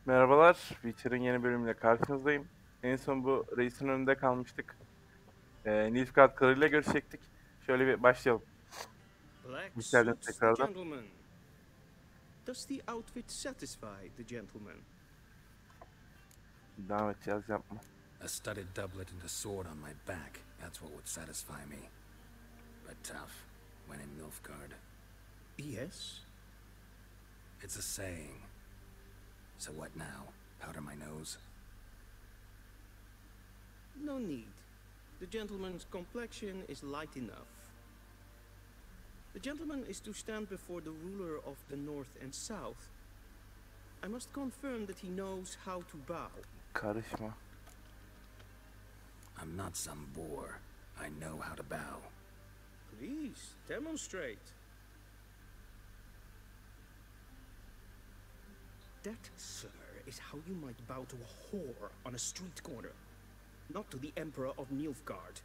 Merhabalar, Withcer'in yeni bölümüyle karşınızdayım. En son bu reisin önünde kalmıştık. Nilfgaard kralıyla görüşecektik. Şöyle bir başlayalım. Black Withcer'den suits the tekrardan. gentleman. Does the outfit satisfy the gentleman? Devam edeceğiz, yapma. A studded doublet and a sword on my back, that's what would satisfy me. But tough, when in Nilfgaard. Yes. It's a saying. So what now? Powder my nose? No need. The gentleman's complexion is light enough. The gentleman is to stand before the ruler of the North and South. I must confirm that he knows how to bow. Karışma. I'm not some boor. I know how to bow. Please, demonstrate. That, sir, is how you might bow to a whore on a street corner, not to the Emperor of Nilfgaard.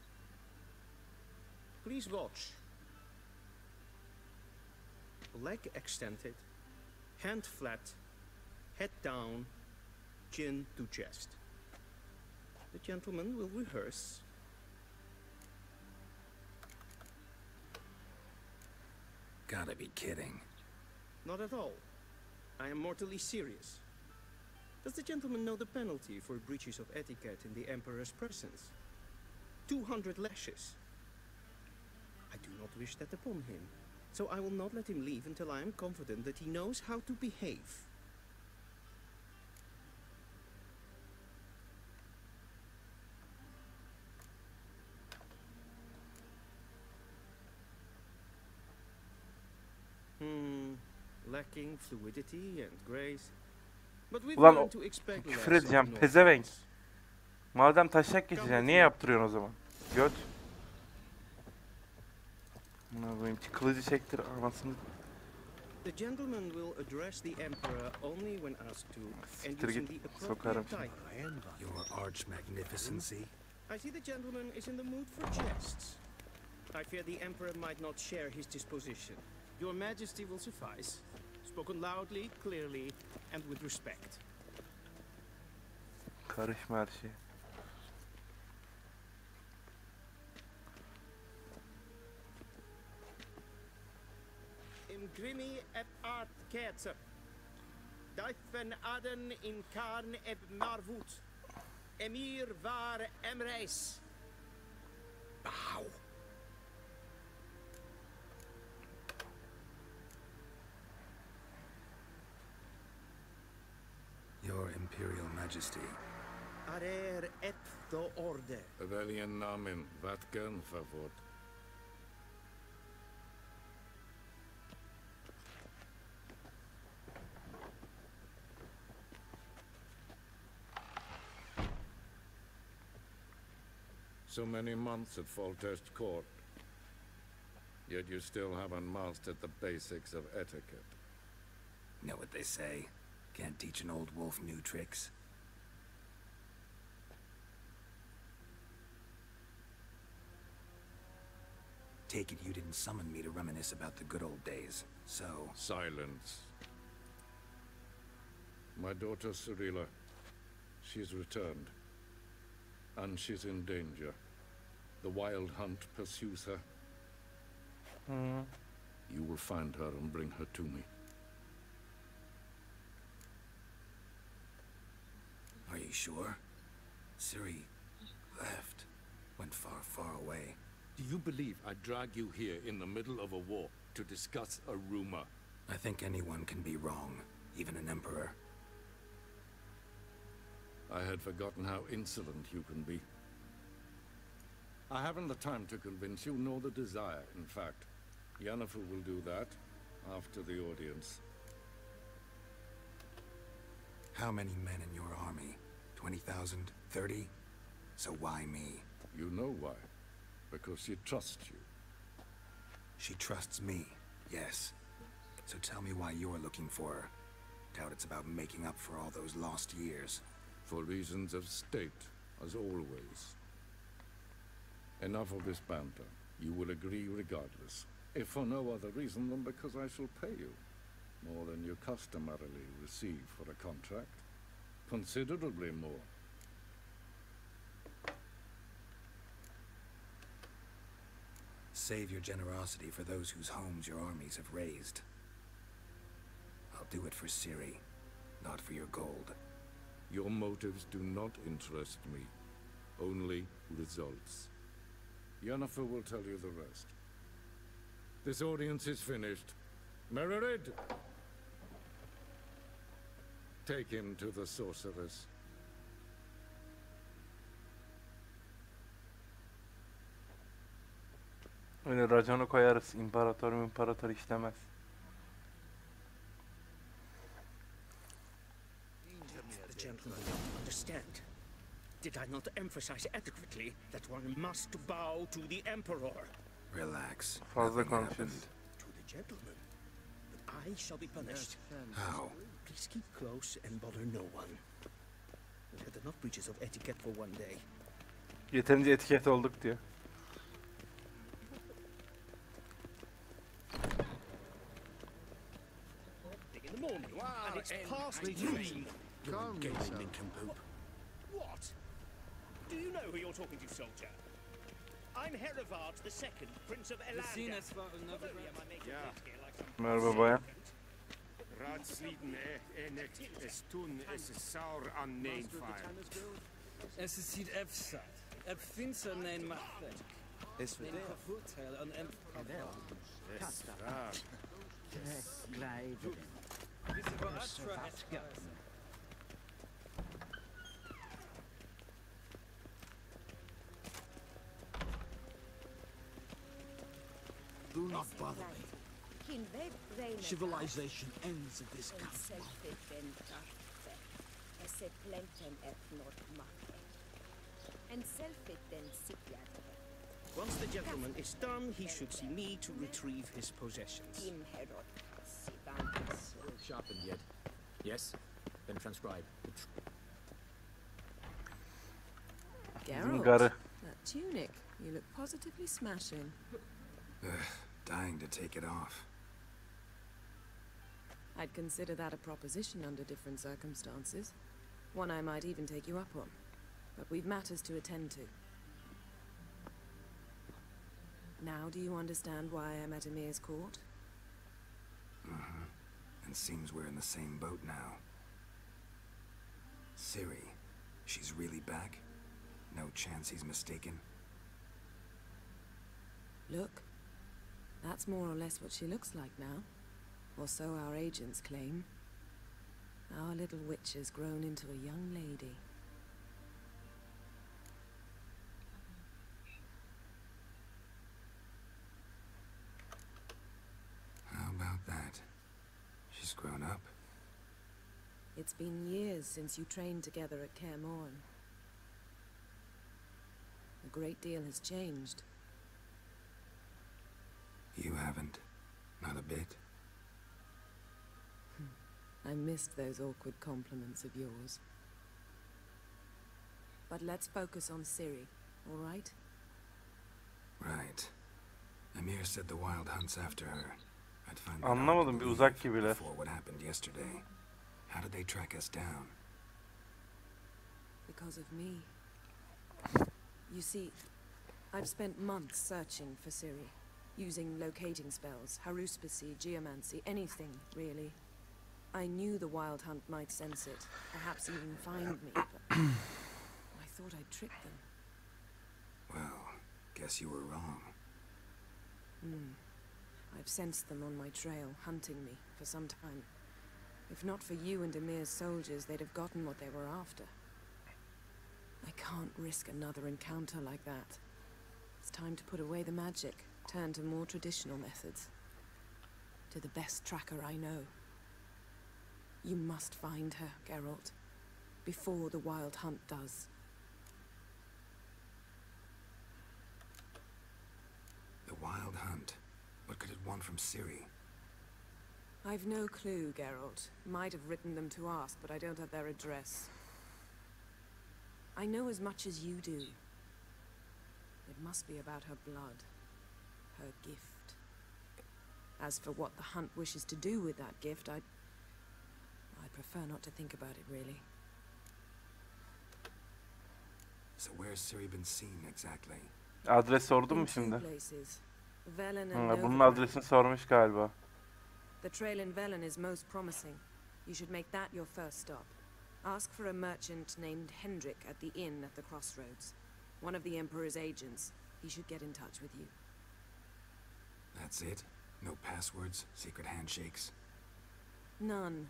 Please watch. Leg extended, hand flat, head down, chin to chest. The gentleman will rehearse. Gotta be kidding. Not at all. I am mortally serious. Does the gentleman know the penalty for breaches of etiquette in the Emperor's presence? 200 lashes. I do not wish that upon him, so I will not let him leave until I am confident that he knows how to behave. Lacking fluidity and grace. But we've Ulan learned to expect küfür less of edeceğim, North pezevenk. Winds. Madem taşak geçeceksin, niye yaptırıyorsun o zaman? Göt. Buna koyayım, kılıcı çektir anasını. The gentleman will address the Emperor only when asked to, and Siktir using git, the sokarım appropriate şimdi. title. Your arch magnificency? I see the gentleman is in the mood for jests. I fear the Emperor might not share his disposition. Your Majesty will suffice. Spoken loudly, clearly, and with respect. Karışma her şeye. Im grimi et art ketzer. Duifen aden in karn et marvoet. Emir var emreis. Bow! Your Imperial Majesty. Arer et de orde. Welchen Namen? Wat gern verwort? So many months at Foltest Court, yet you still haven't mastered the basics of etiquette. Know what they say? Can't teach an old wolf new tricks. Take it you didn't summon me to reminisce about the good old days, so... Silence. My daughter Cyrilla, she's returned. And she's in danger. The wild hunt pursues her. You will find her and bring her to me. Are you sure? Ciri left. Went far, far away. Do you believe I drag you here in the middle of a war to discuss a rumor? I think anyone can be wrong, even an emperor. I had forgotten how insolent you can be. I haven't the time to convince you, nor the desire, in fact. Yennefer will do that after the audience. How many men in your army? 20,000? 30? So why me? You know why. Because she trusts you. She trusts me, yes. So tell me why you're looking for her. Doubt it's about making up for all those lost years. For reasons of state, as always. Enough of this banter. You will agree regardless. If for no other reason than because I shall pay you. More than you customarily receive for a contract. Considerably more. Save your generosity for those whose homes your armies have razed. I'll do it for Ciri, not for your gold. Your motives do not interest me. Only results. Yennefer will tell you the rest. This audience is finished. Mererid! Take him to the sorceress. Öyle raconu koyarız. İmparator işlemez. The gentleman don't understand. Did I not emphasize adequately that one must bow to the Emperor? Relax. Fazla Nothing konuşuyoruz. happened. To the gentleman. But I shall be punished. How? Please keep close and bother no one. We had enough breaches of etiquette for one day. Yeterince etiket olduk diyor. In the morning, and it's past noon. Calm yourself. What? Do you know who you're talking to, soldier? I'm Herivard II, Prince of Elanda. Not only am I making things here like some Merhaba bayan. Raadsleden enet es toen es saur an neenvaar. Es is hier efsat. Ep finser nein machten. Is Nein vervoerteil an emp. Es waar. Diese war Astra het. Do not bother me. Civilization ends at this castle. Once the gentleman is done, he should see me to retrieve his possessions. Sharpened yet? Yes? Then transcribe. Bizim Geralt, garı. that tunic, you look positively smashing. Dying to take it off. I'd consider that a proposition under different circumstances. One I might even take you up on. But we've matters to attend to. Now do you understand why I'm at Emir's court? And seems we're in the same boat now. Ciri, she's really back? No chance he's mistaken? Look, that's more or less what she looks like now. Or so our agents claim. Our little witch has grown into a young lady. How about that? She's grown up. It's been years since you trained together at Kaer Morhen. A great deal has changed. You haven't. Not a bit. I missed those awkward compliments of yours. But let's focus on Ciri, all right? Right. Emir said the Wild hunt's after her. I'd find that Anlamadım, out bir uzak believe gibiler. before what happened yesterday. How did they track us down? Because of me. You see, I've spent months searching for Ciri, using locating spells, haruspicy, geomancy, anything, really. I knew the Wild Hunt might sense it, perhaps even find me, but I thought I'd trick them. Well, guess you were wrong. I've sensed them on my trail, hunting me, for some time. If not for you and Emir's soldiers, they'd have gotten what they were after. I can't risk another encounter like that. It's time to put away the magic, turn to more traditional methods. To the best tracker I know. You must find her, Geralt, before the Wild Hunt does. The Wild Hunt? What could it want from Ciri? I've no clue, Geralt. Might have written them to ask, but I don't have their address. I know as much as you do. It must be about her blood. Her gift. As for what the Hunt wishes to do with that gift, I prefer not to think about it, really. So where's Siri been seen exactly? Adres sordun mu In two şimdi? places. Velen and Bunun Novigrad. adresini sormuş galiba. The trail in Velen is most promising. You should make that your first stop. Ask for a merchant named Hendrik at the inn at the crossroads. One of the Emperor's agents. He should get in touch with you. That's it? No passwords, secret handshakes? None.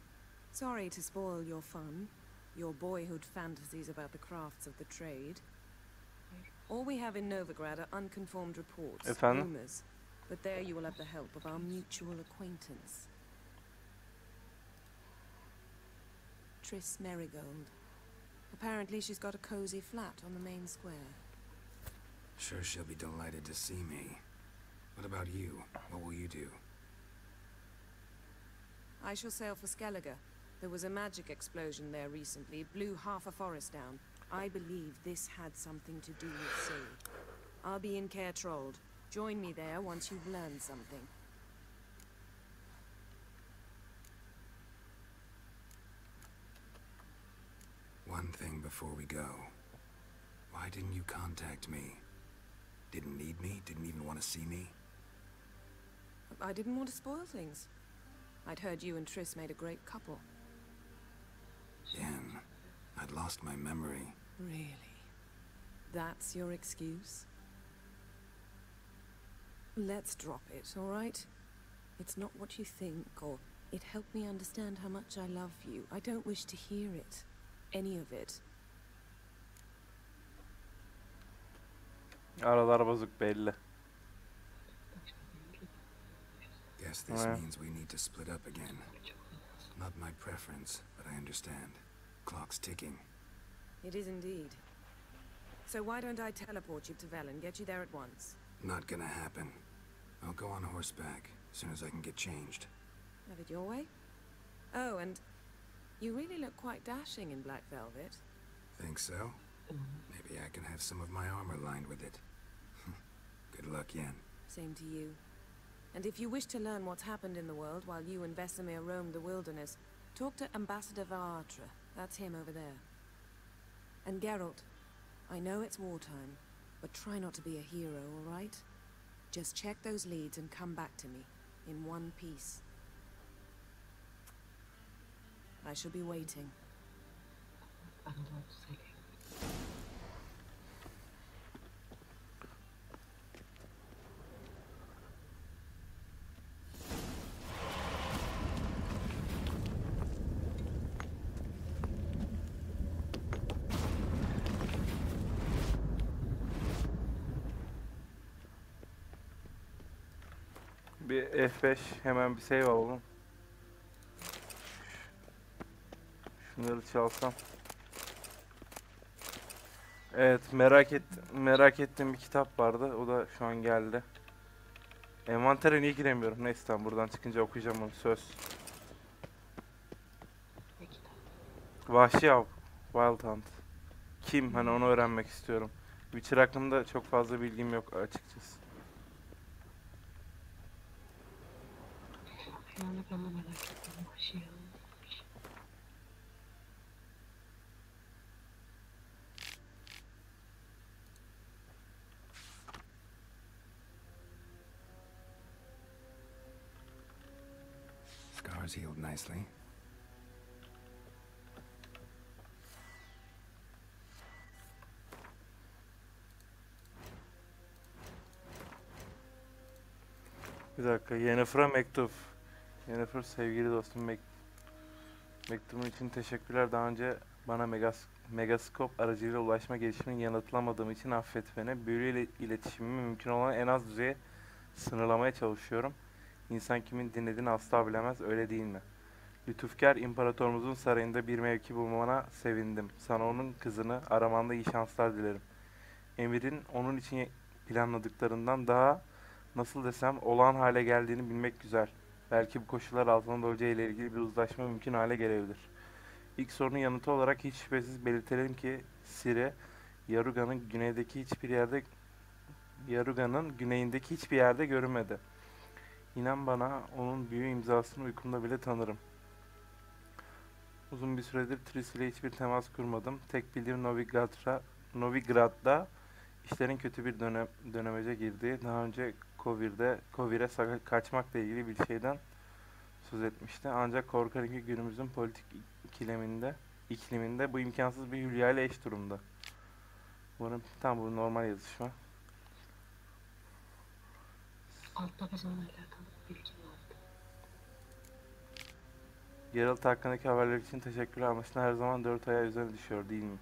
Sorry to spoil your fun, your boyhood fantasies about the crafts of the trade. All we have in Novigrad are unconformed reports, Efendim? rumors. But there you will have the help of our mutual acquaintance. Triss Merigold. Apparently she's got a cozy flat on the main square. Sure she'll be delighted to see me. What about you? What will you do? I shall sail for Skellige. There was a magic explosion there recently, blew half a forest down. I believe this had something to do with Siri. I'll be in Caer Trold. Join me there once you've learned something. One thing before we go. Why didn't you contact me? Didn't need me? Didn't even want to see me? I didn't want to spoil things. I'd heard you and Triss made a great couple. Yen, I'd lost my memory. Really? That's your excuse? Let's drop it, all right? It's not what you think, or it helped me understand how much I love you. I don't wish to hear it. Any of it. Aralar bozuk belli. Guess this Ouais. means we need to split up again. Not my preference, but I understand. Clock's ticking. It is indeed. So why don't I teleport you to Velen, get you there at once? Not gonna happen. I'll go on horseback as soon as I can get changed. Have it your way? Oh, and you really look quite dashing in black velvet. Think so? Maybe I can have some of my armor lined with it. Good luck, Yen. Same to you. And if you wish to learn what's happened in the world while you and Vesemir roamed the wilderness, talk to Ambassador Vaatra. That's him over there. And Geralt, I know it's wartime, but try not to be a hero, all right? Just check those leads and come back to me, in one piece. I shall be waiting. Bir F5 hemen bir save alalım. Şunları çalsam. Evet, merak ettiğim bir kitap vardı. O da şu an geldi. Envantere niye giremiyorum? Neyse tamam, buradan çıkınca okuyacağım onu, söz. Vahşi Av, Wild Hunt. Kim? Hani onu öğrenmek istiyorum. Witcher hakkında çok fazla bilgim yok açıkçası. Scars healed nicely. Bir dakika, Yennefer'a mektup. Yennefer, sevgili dostum, mektubun için teşekkürler. Daha önce bana megaskop aracılığıyla ulaşma gelişimini yanıtlamadığım için affet beni. Büyülü iletişimimi mümkün olan en az düzeye sınırlamaya çalışıyorum. İnsan kimin dinlediğini asla bilemez, öyle değil mi? Lütufkar imparatorumuzun sarayında bir mevki bulmana sevindim. Sana onun kızını aramanda iyi şanslar dilerim. Emir'in onun için planladıklarından daha, nasıl desem, olağan hale geldiğini bilmek güzel. Belki bu koşullar altında Hoca ile ilgili bir uzlaşma mümkün hale gelebilir. İlk sorunun yanıtı olarak hiç şüphesiz belirtelim ki Siri, Yaruga'nın güneyindeki hiçbir yerde görünmedi. İnan bana, onun büyü imzasını uykumda bile tanırım. Uzun bir süredir Triss ile hiçbir temas kurmadım. Tek bildiğim Novigrad'da işlerin kötü bir dönemece girdiği, daha önce Kovir'e kaçmakla ilgili bir şeyden söz etmişti. Ancak korkarım ki günümüzün politik ikliminde bu imkansız bir hülya ile eş durumda. Umarım tam bu normal yazışma. Altta kazanla alakalı bilgi vardı. Geralt hakkındaki haberler için teşekkürler. Anlaşılan her zaman 4 ayağı üzerine düşüyor değil mi?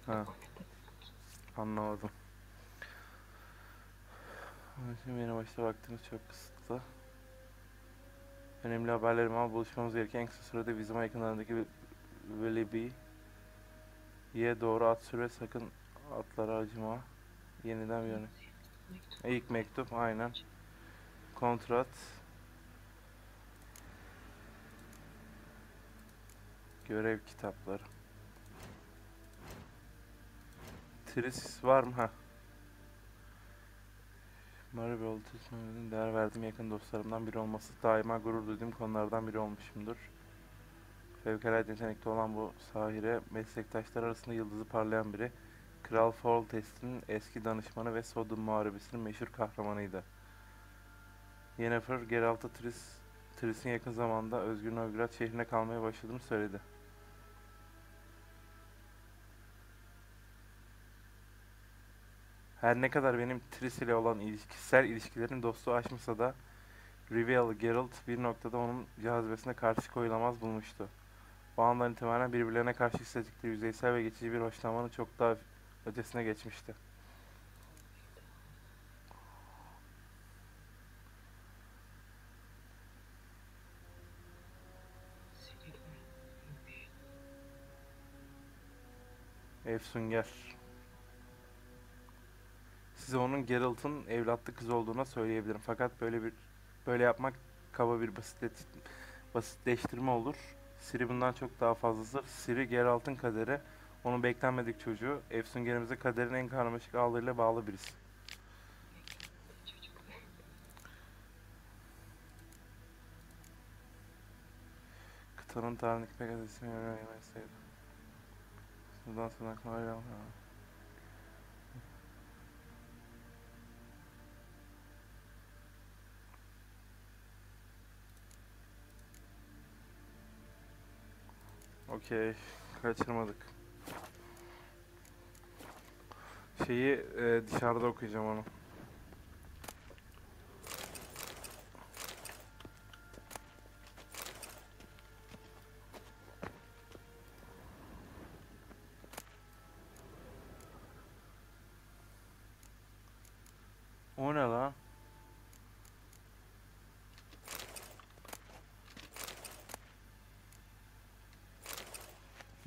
Ha. Anlamadım. Şimdi yeni başta vaktimiz çok kısıtlı. Önemli haberlerim ama buluşmamız gereken en kısa sürede vizuma yakınlarındaki Velibi'ye doğru at sür ve sakın atlara acıma. Yeniden bir örnek. İlk mektup aynen. Kontrat. Görev kitapları. Tris var mı? Ha. Maribel Trisman'ın değer verdiğim yakın dostlarımdan biri olması daima gurur duyduğum konulardan biri olmuşumdur. Fevkalade yetenekli olan bu sahire meslektaşlar arasında yıldızı parlayan biri. Kral Foltest'in eski danışmanı ve Sodom Muharebesi'nin meşhur kahramanıydı. Yennefer, Geralt'a Tris'in yakın zamanda Özgür Novgorod şehrine kalmaya başladığını söyledi. Her ne kadar benim Tris ile olan kişisel ilişkilerin dostluğu aşmasa da Rivialı Geralt bir noktada onun cazibesine karşı koyulamaz bulmuştu. O andan itibaren birbirlerine karşı hissettikleri yüzeysel ve geçici bir hoşlanmanın çok daha ötesine geçmişti. Efsunger. Size onun Geralt'ın evlatlı kız olduğuna söyleyebilirim. Fakat böyle yapmak kaba bir basitleştirme olur. Ciri bundan çok daha fazlasıdır. Ciri Geralt'ın kaderi, onun beklenmedik çocuğu. Efsunger'imize kaderin en karmaşık ağlarıyla bağlı birisi. Kıtanın tarihindeki pek az ismi öğrenmeyi sevdim. Buradan sonra aklıma okey, kaçırmadık. Dışarıda okuyacağım onu. O ne lan?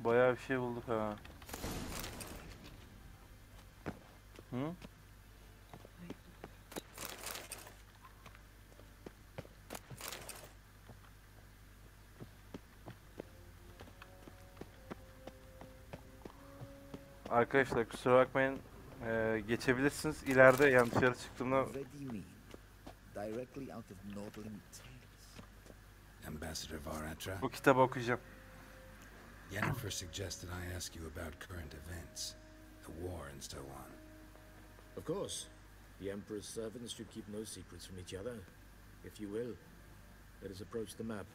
Bayağı bir şey bulduk ha. Hı? Arkadaşlar kusura bakmayın. Geçebilirsiniz. İleride yani dışarı çıktığımda Ambassador Varatra, bu kitabı okuyacağım. Yennefer suggested I ask you about current events, the war and so on. Of course. The Emperor's servants should keep no secrets from each other. If you will, let us approach the map.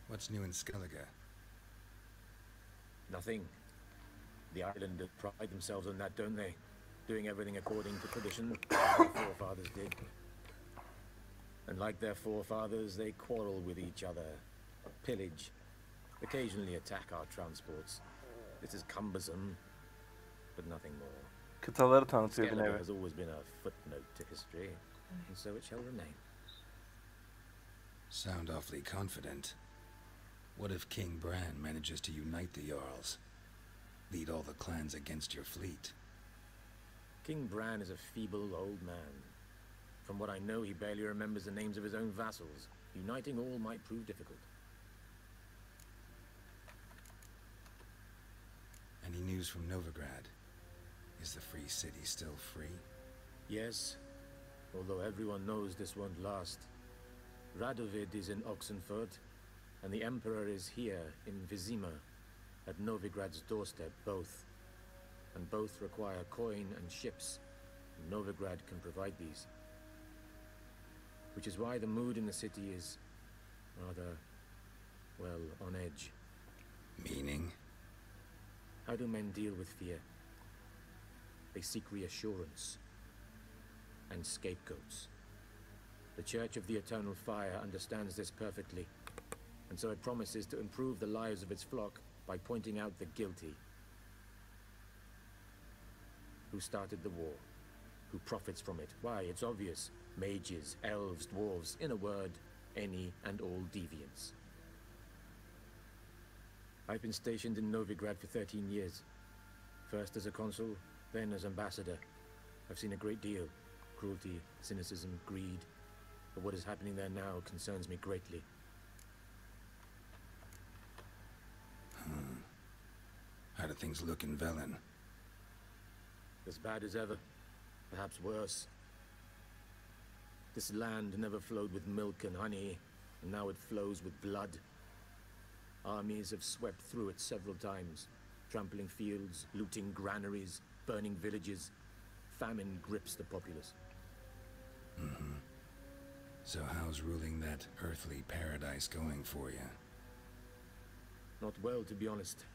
What's new in Skellige? Nothing. The islanders pride themselves on that, don't they? Doing everything according to tradition, as their forefathers did. And like their forefathers, they quarrel with each other, pillage, occasionally attack our transports. This is cumbersome, but nothing more. Kıtaları tanıtıyor bir Skellige nevi. has always been a footnote to history, and so it shall remain. Sound awfully confident. What if King Bran manages to unite the Jarls? Lead all the clans against your fleet? King Bran is a feeble old man. From what I know, he barely remembers the names of his own vassals. Uniting all might prove difficult. Any news from Novigrad? Is the free city still free? Yes, although everyone knows this won't last. Radovid is in Oxenfurt, and the Emperor is here in Vizima, at Novigrad's doorstep, both. And both require coin and ships. Novigrad can provide these. Which is why the mood in the city is rather, well, on edge. Meaning? How do men deal with fear? They seek reassurance and scapegoats. The Church of the Eternal Fire understands this perfectly, and so it promises to improve the lives of its flock by pointing out the guilty. Who started the war? Who profits from it? Why, it's obvious. Mages, elves, dwarves, in a word, any and all deviants. I've been stationed in Novigrad for 13 years. First as a consul, then as ambassador. I've seen a great deal. Cruelty, cynicism, greed. But what is happening there now concerns me greatly. How do things look in Velen? As bad as ever. Perhaps worse. This land never flowed with milk and honey, and now it flows with blood. Armies have swept through it several times, trampling fields, looting granaries, burning villages. Famine grips the populace. So how's ruling that earthly paradise going for you? Not well, to be honest.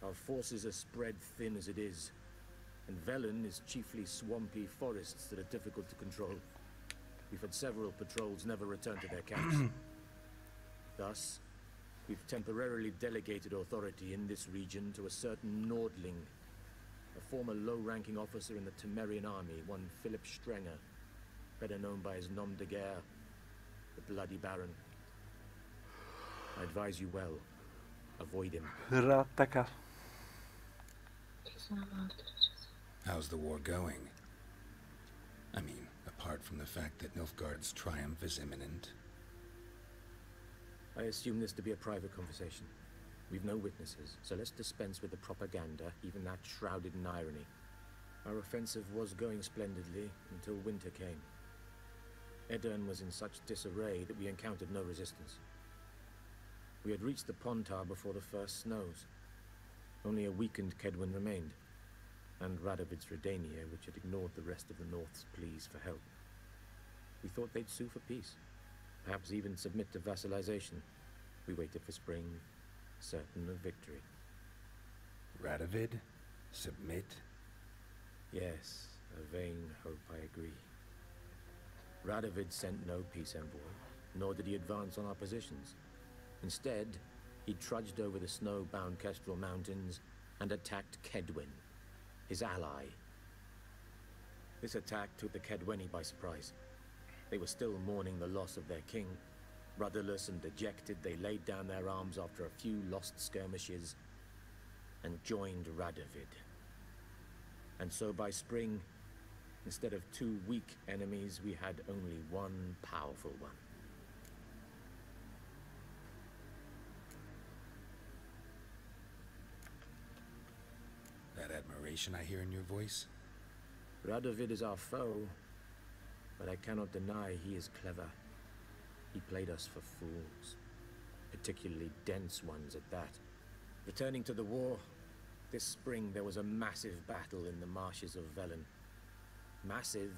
Our forces are spread thin as it is, and Velen is chiefly swampy forests that are difficult to control. We've had several patrols never return to their camps. Thus, we've temporarily delegated authority in this region to a certain Nordling, a former low-ranking officer in the Temerian army, one Philip Strenger, better known by his nom de guerre, the Bloody Baron. I advise you well. Avoid him. Rahatta kal. Kesin ama öldüreceğiz. How's the war going? I mean, apart from the fact that Nilfgaard's triumph is imminent. I assume this to be a private conversation. We've no witnesses, so let's dispense with the propaganda, even that shrouded in irony. Our offensive was going splendidly until winter came. Edirn was in such disarray that we encountered no resistance. We had reached the Pontar before the first snows. Only a weakened Kedwin remained, and Radovid's Redania, which had ignored the rest of the North's pleas for help. We thought they'd sue for peace, perhaps even submit to vassalization. We waited for spring, certain of victory. Radovid? Submit? Yes, a vain hope, I agree. Radovid sent no peace envoy, nor did he advance on our positions. Instead, he trudged over the snow-bound Kestrel Mountains and attacked Kedwin, his ally. This attack took the Kedweni by surprise. They were still mourning the loss of their king. Rudderless and dejected, they laid down their arms after a few lost skirmishes and joined Radovid. And so by spring, instead of two weak enemies, we had only one powerful one. That admiration I hear in your voice? Radovid is our foe, but I cannot deny he is clever. He played us for fools, particularly dense ones at that. Returning to the war, this spring there was a massive battle in the marshes of Velen. Massive,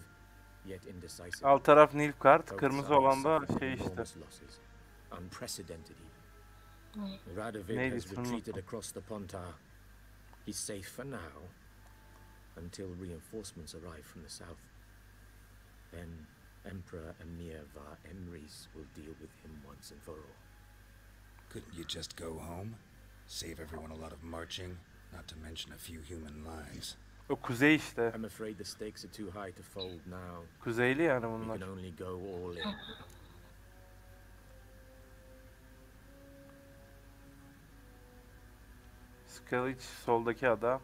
yet indecisive. Alt taraf Nilfgaard, Both kırmızı sides olan da suffered şey işte. enormous losses. Unprecedented even. Ne? Radovid Neydi has ismini retreated unuttum. across the Pontar. He's safe for now, until reinforcements arrive from the south. Then Emperor Emir var Emrys will deal with him once and for all. Couldn't you just go home? Save everyone a lot of marching, not to mention a few human lives. O kuzey işte. I'm afraid the stakes are too high to fold now. Kuzeyli yani We bunlar. can only go all in. Skalic soldaki ada.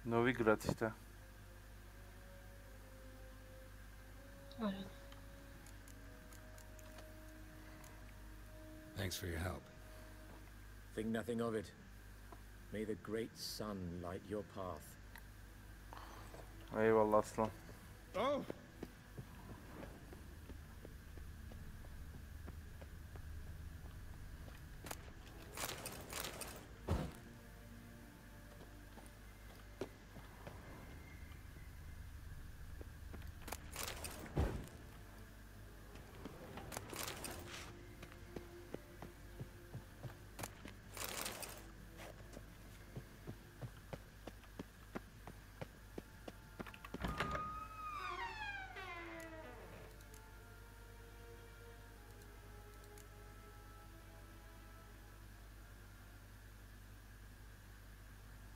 Novigrad işte. Evet. Thanks for your help. Think nothing of it. May the great sun light your path. Eyvallah aslan. Oh!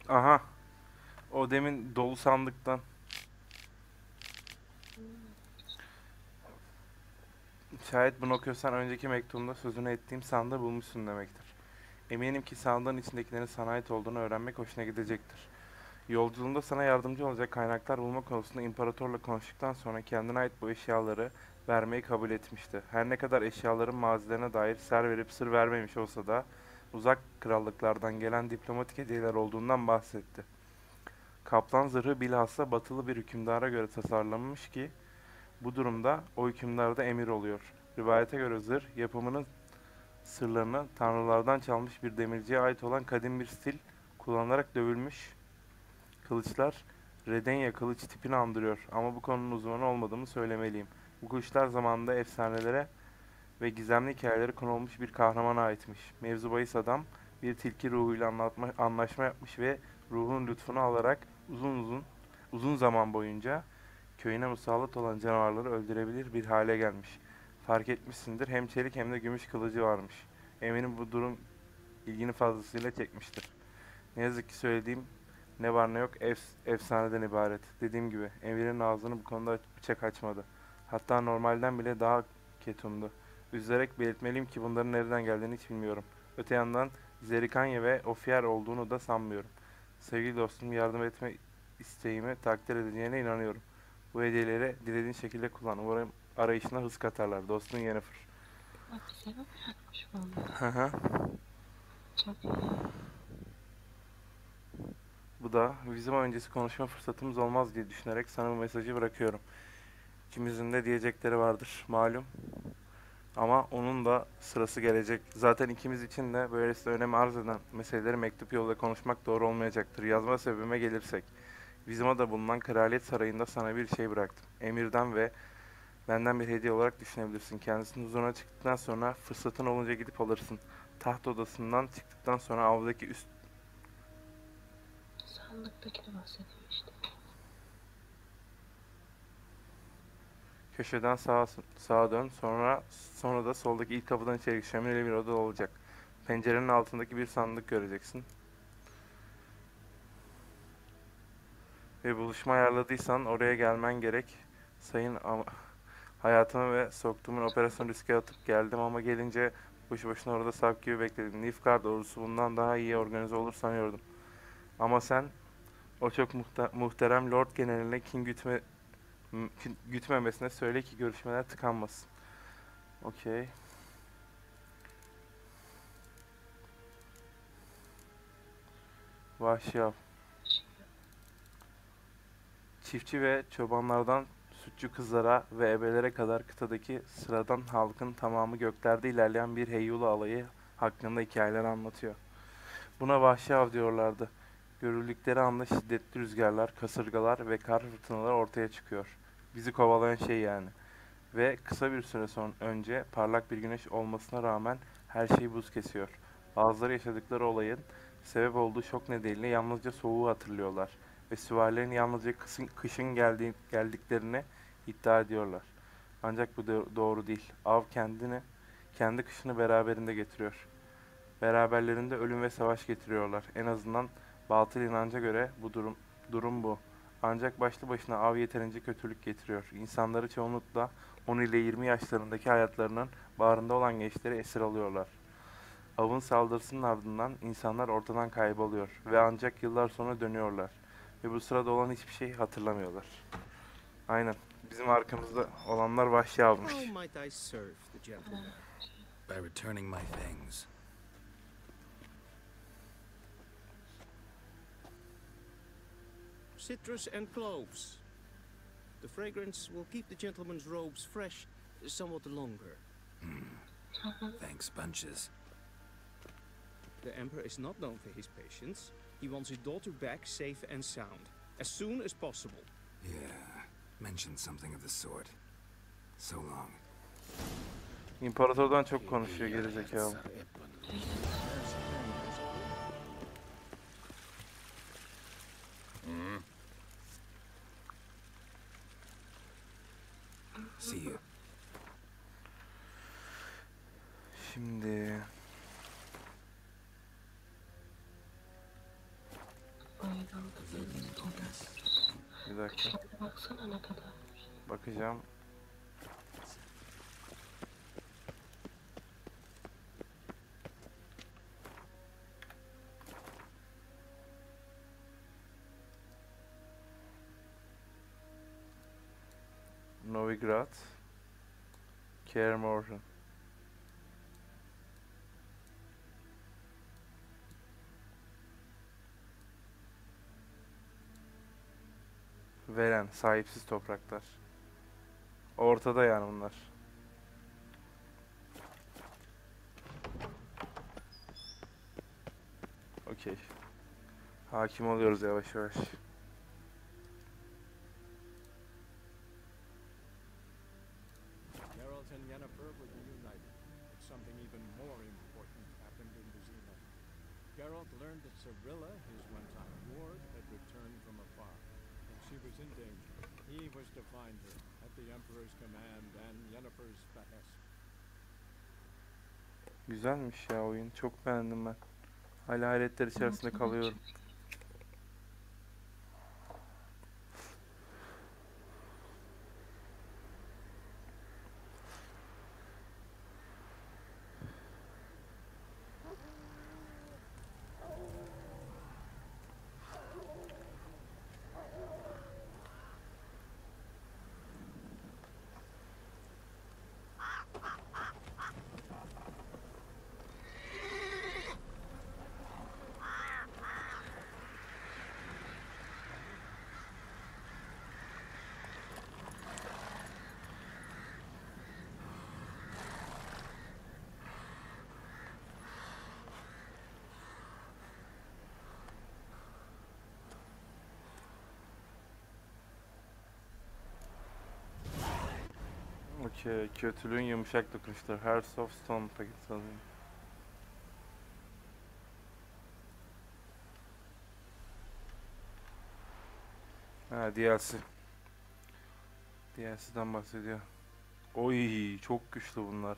Aha. O demin dolu sandıktan. Şayet bunu okuyorsan önceki mektubumda sözünü ettiğim sandığı bulmuşsun demektir. Eminim ki sandığın içindekilerin sana ait olduğunu öğrenmek hoşuna gidecektir. Yolculuğunda sana yardımcı olacak kaynaklar bulma konusunda imparatorla konuştuktan sonra kendine ait bu eşyaları vermeyi kabul etmişti. Her ne kadar eşyaların mazilerine dair ser verip sır vermemiş olsa da uzak krallıklardan gelen diplomatik hediyeler olduğundan bahsetti. Kaplan zırhı bilhassa batılı bir hükümdara göre tasarlanmış ki bu durumda o hükümdarda emir oluyor. Rivayete göre zırh yapımının sırlarını tanrılardan çalmış bir demirciye ait olan kadim bir stil kullanarak dövülmüş kılıçlar Redenya kılıç tipini andırıyor ama bu konunun uzmanı olmadığımı söylemeliyim. Bu kılıçlar zamanında efsanelere ve gizemli hikayelere konu olmuş bir kahramana aitmiş. Mevzu bahis adam bir tilki ruhuyla anlaşma yapmış ve ruhun lütfunu alarak uzun zaman boyunca köyüne musallat olan canavarları öldürebilir bir hale gelmiş. Fark etmişsindir hem çelik hem de gümüş kılıcı varmış. Eminim bu durum ilgini fazlasıyla çekmiştir. Ne yazık ki söylediğim ne var ne yok efsaneden ibaret. Dediğim gibi Emir'in ağzını bu konuda bıçak açmadı. Hatta normalden bile daha ketumdu. Üzülerek belirtmeliyim ki bunların nereden geldiğini hiç bilmiyorum. Öte yandan Zerikanya ve Ofier olduğunu da sanmıyorum. Sevgili dostum yardım etme isteğimi takdir edeceğine inanıyorum. Bu hediyeleri dilediğin şekilde kullan. Umarım arayışına hız katarlar. Dostun Yennefer. Bak bize mi yapmış vallahi? Hı hı. Çok iyi. Bu da bizim öncesi konuşma fırsatımız olmaz diye düşünerek sana bu mesajı bırakıyorum. İkimizin de diyecekleri vardır malum. Ama onun da sırası gelecek. Zaten ikimiz için de böylesine önem arz eden meseleleri mektup yoluyla konuşmak doğru olmayacaktır. Yazma sebebime gelirsek. Vizima'da bulunan Kraliyet Sarayı'nda sana bir şey bıraktım. Emir'den ve benden bir hediye olarak düşünebilirsin. Kendisinin huzuruna çıktıktan sonra fırsatın olunca gidip alırsın. Taht odasından çıktıktan sonra avdaki üst Sandıktakini bahsediyor işte. köşeden sağa dön. Sonra da soldaki ilk kapıdan içeri şömineli bir oda olacak. Pencerenin altındaki bir sandık göreceksin. Ve buluşma ayarladıysan oraya gelmen gerek. Hayatımı ve soktuğumun operasyon riske atıp geldim ama gelince boşu boşuna orada sap gibi bekledim. Nilfgaard ordusu bundan daha iyi organize olur sanıyordum. Ama sen o çok muhterem Lord Generaline gütmemesine söyle ki görüşmeler tıkanmasın. Okey. Vahşi av. Çiftçi ve çobanlardan sütçü kızlara ve ebelere kadar kıtadaki sıradan halkın tamamı göklerde ilerleyen bir heyyula alayı hakkında hikayeler anlatıyor. Buna vahşi av diyorlardı. Görüldükleri anda şiddetli rüzgarlar, kasırgalar ve kar fırtınaları ortaya çıkıyor. Bizi kovalayan şey yani. Ve kısa bir süre önce parlak bir güneş olmasına rağmen her şeyi buz kesiyor. Bazıları yaşadıkları olayın sebep olduğu şok nedeniyle yalnızca soğuğu hatırlıyorlar. Ve süvarilerin yalnızca kışın geldiklerini iddia ediyorlar. Ancak bu doğru değil. Av kendi kışını beraberinde getiriyor. Beraberlerinde ölüm ve savaş getiriyorlar. En azından batıl inanca göre bu durum bu. Ancak başlı başına av yeterince kötülük getiriyor. İnsanları çoğunlukla 10 ile 20 yaşlarındaki hayatlarının bağrında olan gençleri esir alıyorlar. Avın saldırısının ardından insanlar ortadan kayboluyor ve ancak yıllar sonra dönüyorlar. Ve bu sırada olan hiçbir şey hatırlamıyorlar. Aynen. Bizim arkamızda olanlar vahşi avmış. How might I serve the gentleman? By returning my things. citrus and cloves. The fragrance will keep the gentleman's robes fresh somewhat longer. Thanks, bunches. The Emperor is not known for his patience. He wants his daughter back safe and sound, as soon as possible. Yeah, mentioned something of the sort. So long. İmparatordan çok konuşuyor gerizekalı. See you. Şimdi bir dakika. Güçlerine baksana ne kadar. Bakacağım. Novigrad, Kermorhen. Veren, sahipsiz topraklar. Ortada yani bunlar. Okey. Hakim oluyoruz yavaş yavaş. Geralt and Yennefer were reunited, but something even more important happened in New Zealand. Geralt learned that Cirilla, his one-time ward, had returned from afar, and she was in danger. He was to find her, at the Emperor's command and Yennefer's behest. Güzelmiş ya oyun. Çok beğendim ben. Hala hayretler içerisinde kalıyorum. Okey, kötülüğün yumuşak dokunuşları. Hearts of Stone paket sanırım. Ha, DLC. DLC'den bahsediyor. Oy, çok güçlü bunlar.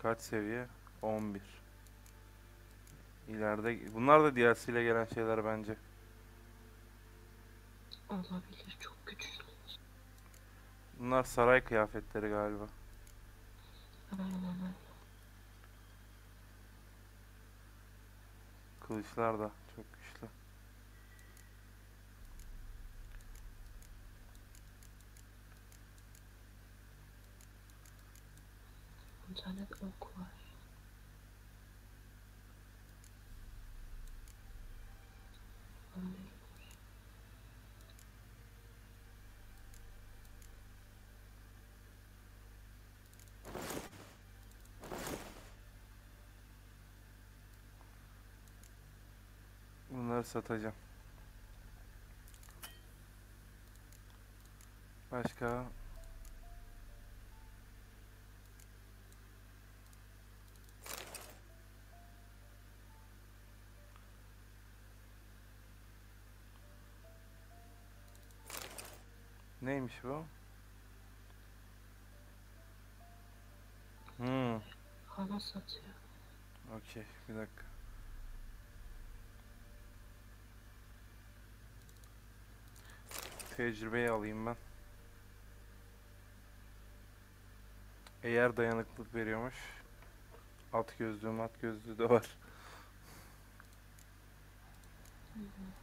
Kaç seviye? 11. İleride bunlar da DLC ile gelen şeyler bence. Olabilir, çok güçlü. Bunlar saray kıyafetleri galiba. Aynen. Kılıçlar da çok güçlü. Bir tane ok var. Bunları satacağım. Başka? Neymiş bu? Hana satıyor. Okey, bir dakika. Tecrübeyi alayım ben. Eğer dayanıklılık veriyormuş. At gözlüğü de var.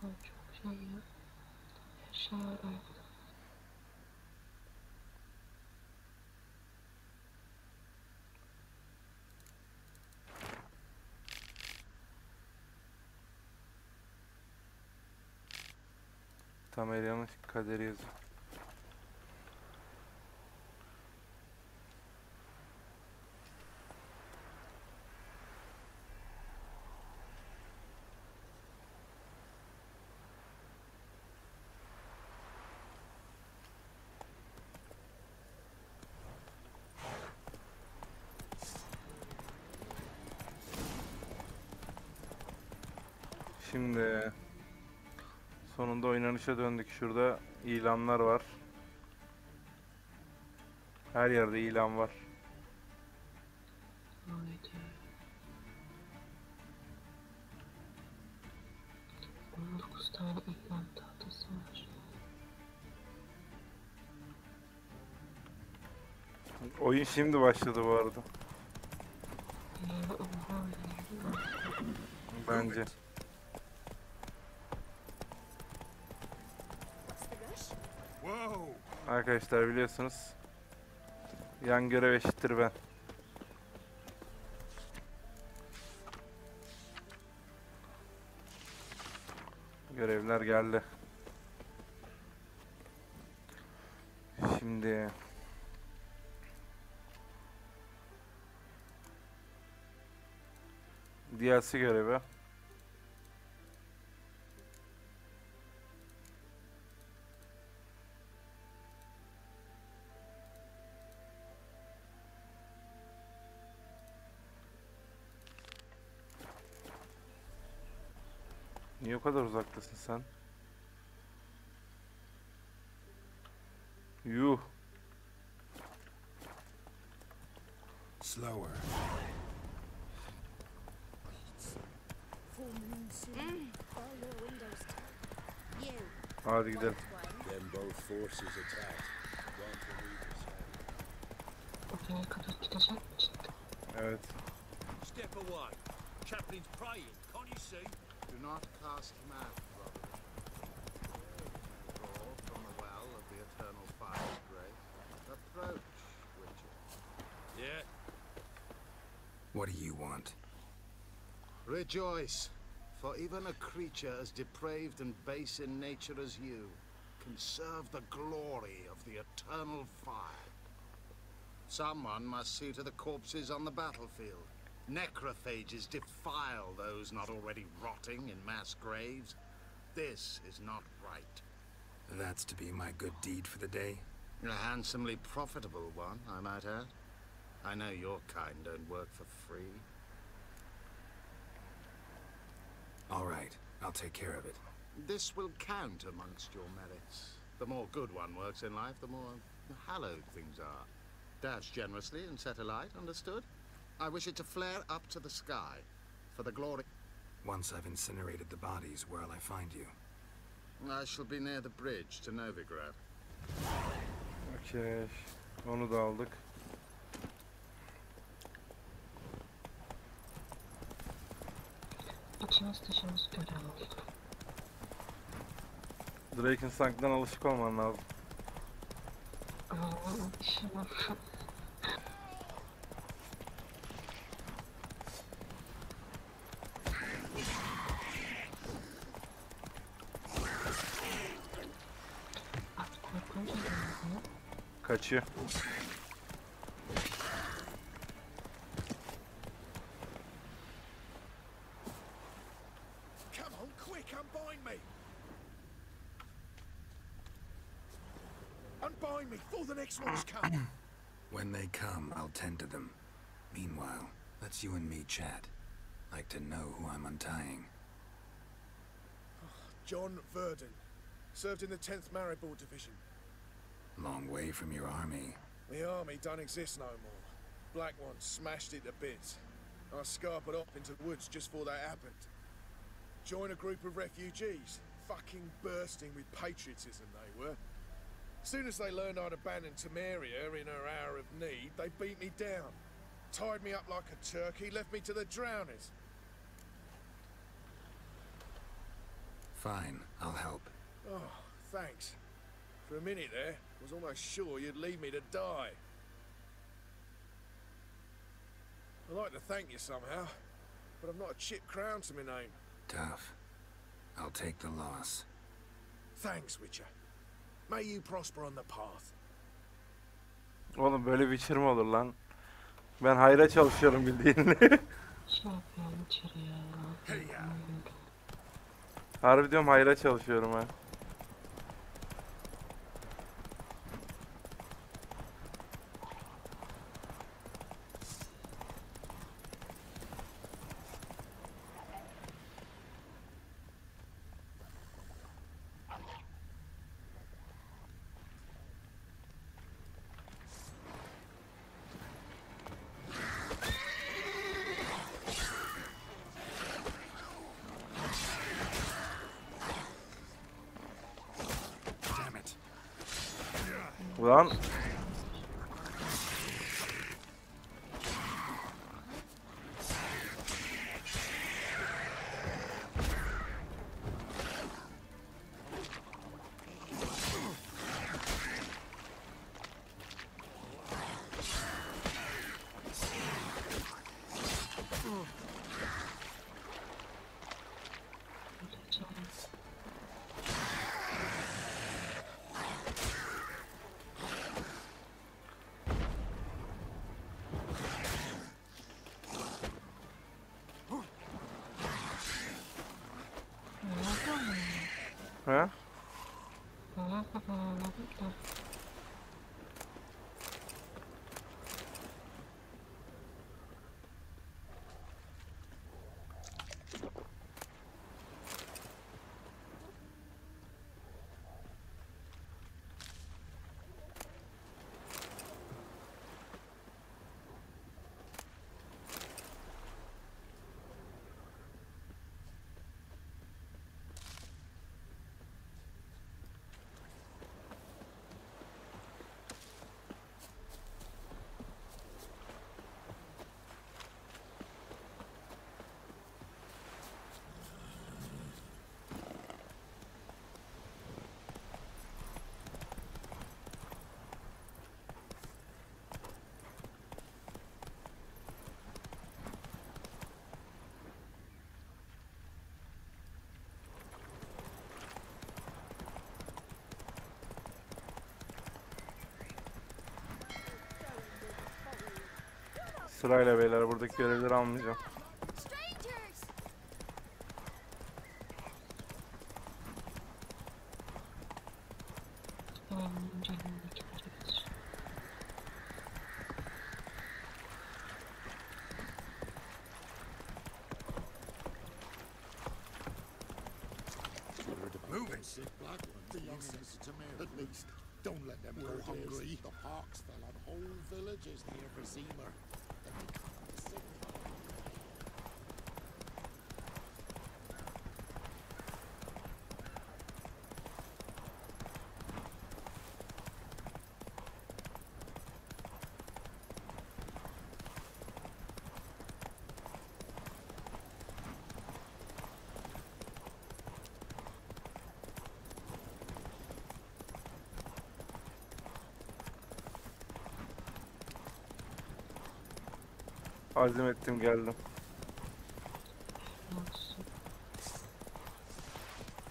Çok şey ya. Yaşar. Tamelya'nın kaderi yazıyor. Şimdi sonunda oynanışa döndük. Şurada ilanlar var. Her yerde ilan var. Haydi. 19 tane ilan tahtası var. Oyun şimdi başladı bu arada. Bence. Arkadaşlar biliyorsunuz yan görev eşittir ben. Görevler geldi. Şimdi DLC görevi. Niye o kadar uzaktasın sen? Yuh. Slower. Hadi gidelim. Then both forces attacked. Oraya kadar gidecek mi cidden? Evet. Step away. Chaplain's praying. Can't you see? Do not cast math, brother. Draw from the well of the eternal fire's grace. Approach, Witcher. Yeah. What do you want? Rejoice, for even a creature as depraved and base in nature as you can serve the glory of the eternal fire. Someone must see to the corpses on the battlefield. Necrophages defile those not already rotting in mass graves. This is not right. That's to be my good deed for the day? A handsomely profitable one, I might add. I know your kind don't work for free. All right, I'll take care of it. This will count amongst your merits. The more good one works in life, the more hallowed things are. Dash generously and set alight, understood? I wish it to flare up to the sky, for the glory... Once I've incinerated the bodies, where'll I find you? I shall be near the bridge to Novigrad. Okey. Onu da aldık. İçimiz dışımız gören oldu. Drake'in sanktan alışık olman lazım. Kaçıyor. Come on, quick, unbind me. Unbind me before the next ones come. When they come, I'll tend to them. Meanwhile, let's you and me chat. Like to know who I'm untying. John Verdon. Served in the 10th Maribor Division. Long way from your army. The army don't exist no more. Black One smashed it to bits. I scarpered off into the woods just before that happened. Joined a group of refugees. Fucking bursting with patriotism they were. Soon as they learned I'd abandoned Temeria in her hour of need, they beat me down. Tied me up like a turkey, left me to the drowners. Fine, I'll help. Oh, thanks. For a minute there, I was almost sure you'd leave me to die. I'd like to thank you somehow, but I've not a chip crown to my name. Tough. I'll take the loss. Thanks, Witcher. May you prosper on the path. Oğlum böyle Witcher mi olur lan? Ben hayra çalışıyorum bildiğin. Şey yapıyorum içeriye. Hey ya. Harbi diyorum hayra çalışıyorum ha. Damn it. Ulan ha? Sırayla beyler buradaki görevleri almayacağım. Moving. At least, don't let them go hungry. The hawks fell on whole villages near Vizima. Azim ettim geldim.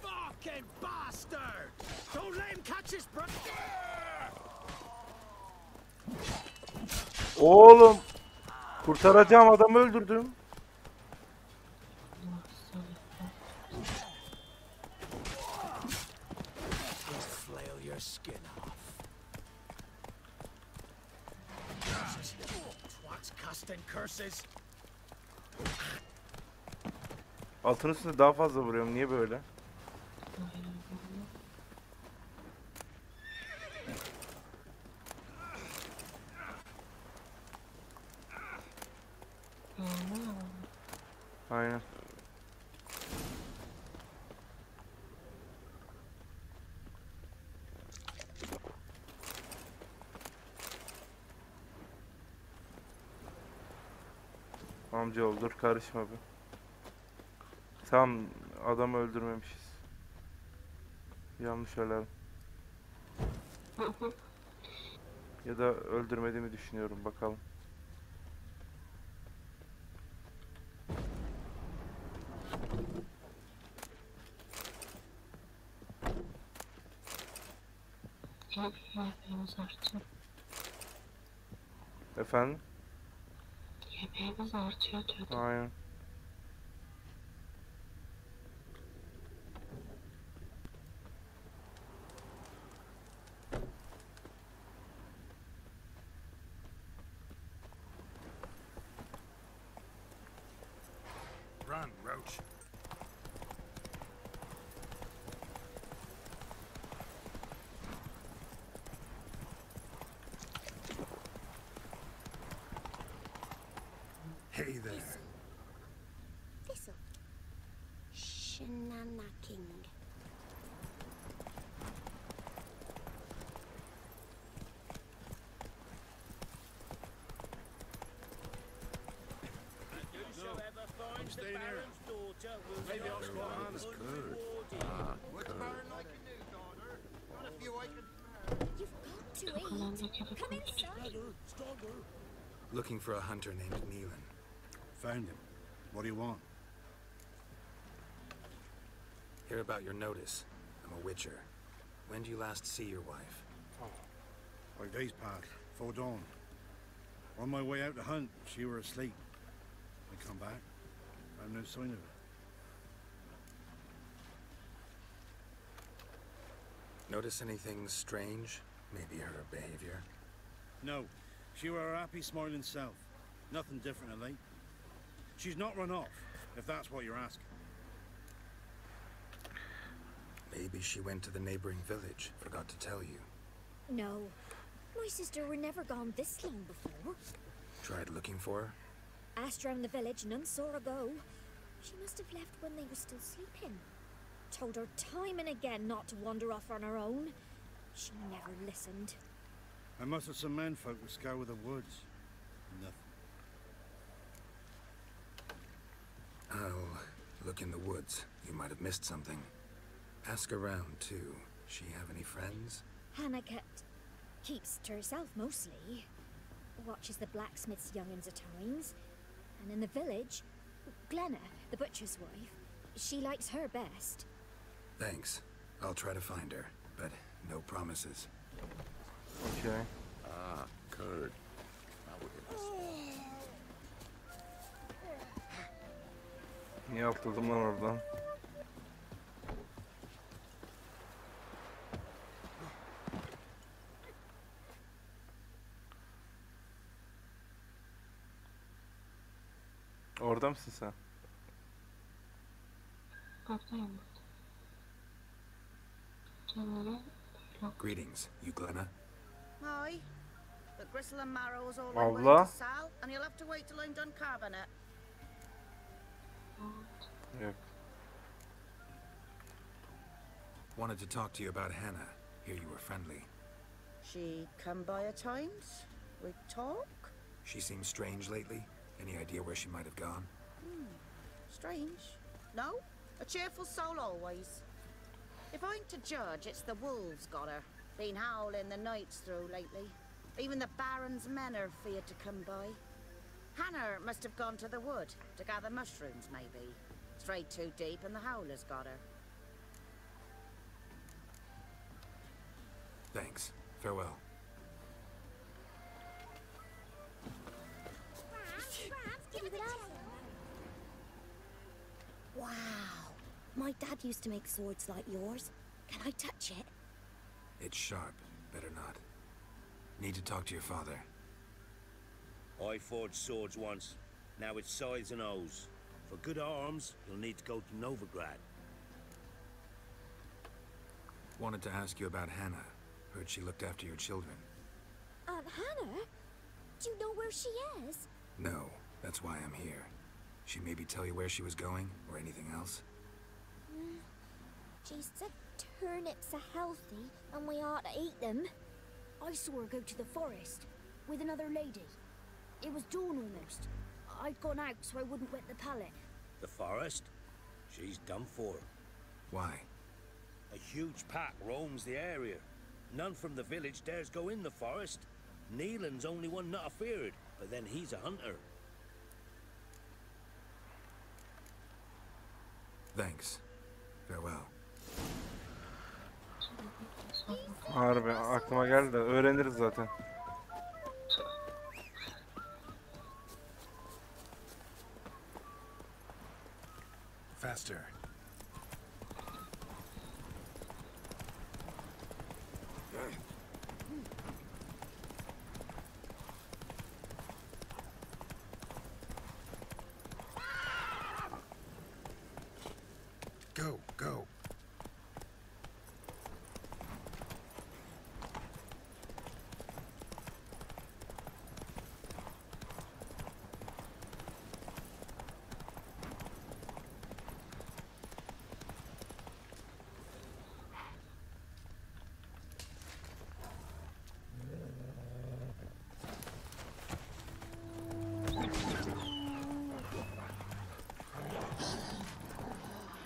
Fucking bastard! Don't let him catch his breath! Oğlum kurtaracağım adamı öldürdüm. Just flail your skin off. Twats casting curses. Altın üstünde daha fazla vuruyorum. Niye böyle? Aynen. Amcaoğlu dur karışma be. Tam adamı öldürmemişiz. Yanlış alarm. Ya da öldürmediğimi düşünüyorum bakalım. Yemeğimiz artıyor. Efendim? Yemeğimiz artıyor diyordum. Aynen. Run, Roach. Hey there. Thistle. Shenanacking. I'm staying here. Maybe I'll spot Hannah's curd. Ah, what's the Baron like your new daughter? Got a few I can... You've got to eat. Come inside. Looking for a hunter named Neelan. Found him. What do you want? Hear about your notice. I'm a Witcher. When did you last see your wife? 5 days passed, 'fore dawn. On my way out to hunt, she were asleep. I come back, found no sign of her. Notice anything strange? Maybe her behavior? No, she were her happy, smiling self. Nothing different of late. She's not run off, if that's what you're asking. Maybe she went to the neighboring village. Forgot to tell you. No. My sister were never gone this long before. Tried looking for her? Asked round the village, none saw her go. She must have left when they were still sleeping. Told her time and again not to wander off on her own. She never listened. I must have some menfolk who scour the woods. Nothing. I'll look in the woods. You might have missed something. Ask around, too. She have any friends? Hannah keeps to herself mostly. Watches the blacksmith's young'uns at times. And in the village, Glenna, the butcher's wife, she likes her best. Thanks. I'll try to find her, but no promises. Okay. Ah, curd. Niye atladım lan oradan? Orada mısın sen? Buradayım. Canlara yok. Greetings, you Glenna. Aye. The gristle and marrow's all I'm Allah. willing to sell, and you'll have to wait till I'm done carving it. Yok. Wanted to talk to you about Hannah. Hear you were friendly. She come by at times. We talk. She seems strange lately. Any idea where she might have gone? Strange. No, a cheerful soul always. If I'm to judge, it's the wolves got her. Been howling the nights through lately. Even the Baron's men are feared to come by. Hannah must have gone to the wood to gather mushrooms, maybe. Strayed too deep and the howlers got her. Thanks. Farewell. Wow. My dad used to make swords like yours. Can I touch it? It's sharp. Better not. Need to talk to your father. I forged swords once. Now it's scythes and hoes. For good arms, you'll need to go to Novigrad. Wanted to ask you about Hannah. Heard she looked after your children. Aunt Hannah? Do you know where she is? No, that's why I'm here. She maybe tell you where she was going, or anything else? She said turnips are healthy, and we ought to eat them. I saw her go to the forest, with another lady. It was dawn almost. I'd gone out so I wouldn't wet the pallet. The forest? She's done for. Why? A huge pack roams the area. None from the village dares go in the forest. Neelan's only one not afeared, but then he's a hunter. Thanks. Farewell. Harbi aklıma geldi de öğreniriz zaten. Faster. Go, go.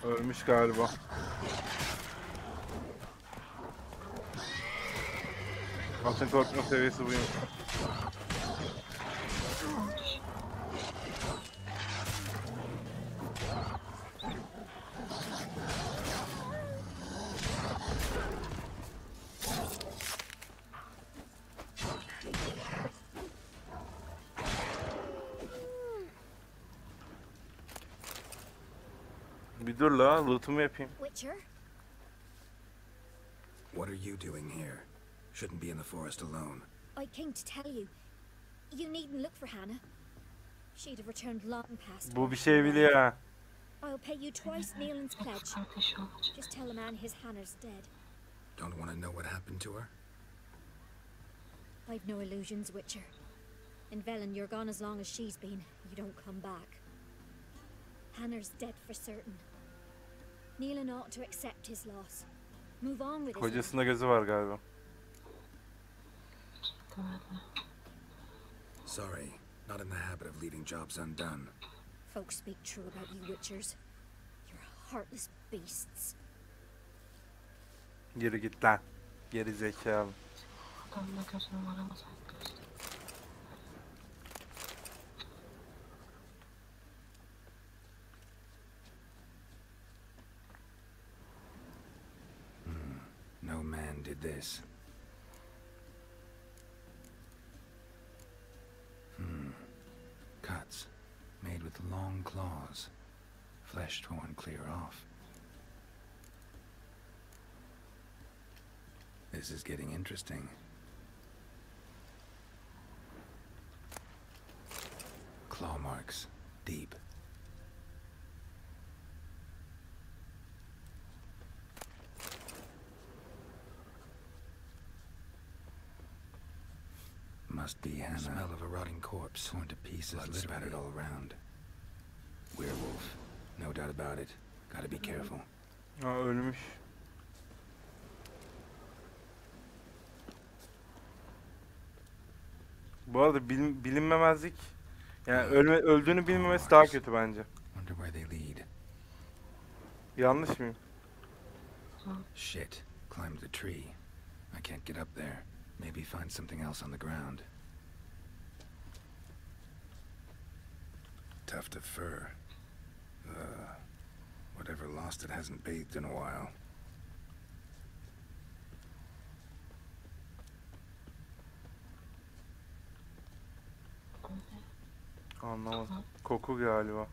Ölmüş galiba. Atın korkma seviyesi buymuş. Bir dur la, lootumu yapayım. Witcher? What are you doing here? Shouldn't be in the forest alone. I came to tell you. You needn't look for Hannah. She'd have returned long past. Bu bir şey biliyor ha. I'll pay you twice Nealon's pledge. Just tell the man his Hannah's dead. Don't want to know what happened to her? I've no illusions, Witcher. In Velen, you're gone as long as she's been. You don't come back. Hannah's dead for certain. Nealon ought to accept his loss. Move on with his life. Kocasında gözü var galiba. Sorry, not in the habit of leaving jobs undone. Folks speak true about you, Witchers. You're heartless beasts. Geri git lan. Geri zekalı. Adamla gözünü aramasaydı göster. No man did this. Cuts, made with long claws, flesh torn clear off. This is getting interesting. Claw marks, deep. Must be Hannah. Smell of a rotting corpse, torn to pieces, blood spattered all around. Werewolf, no doubt about it. Gotta be careful. Aa, ölmüş. Bu arada bilinmemezlik, yani öldüğünü bilmemesi daha kötü bence. Wonder where they lead. Yanlış mıyım? Shit, climbed the tree. I can't get up there. Maybe find something else on the ground. Tuft of fur. Whatever lost it hasn't bathed in a while. Anlamadım. Koku galiba.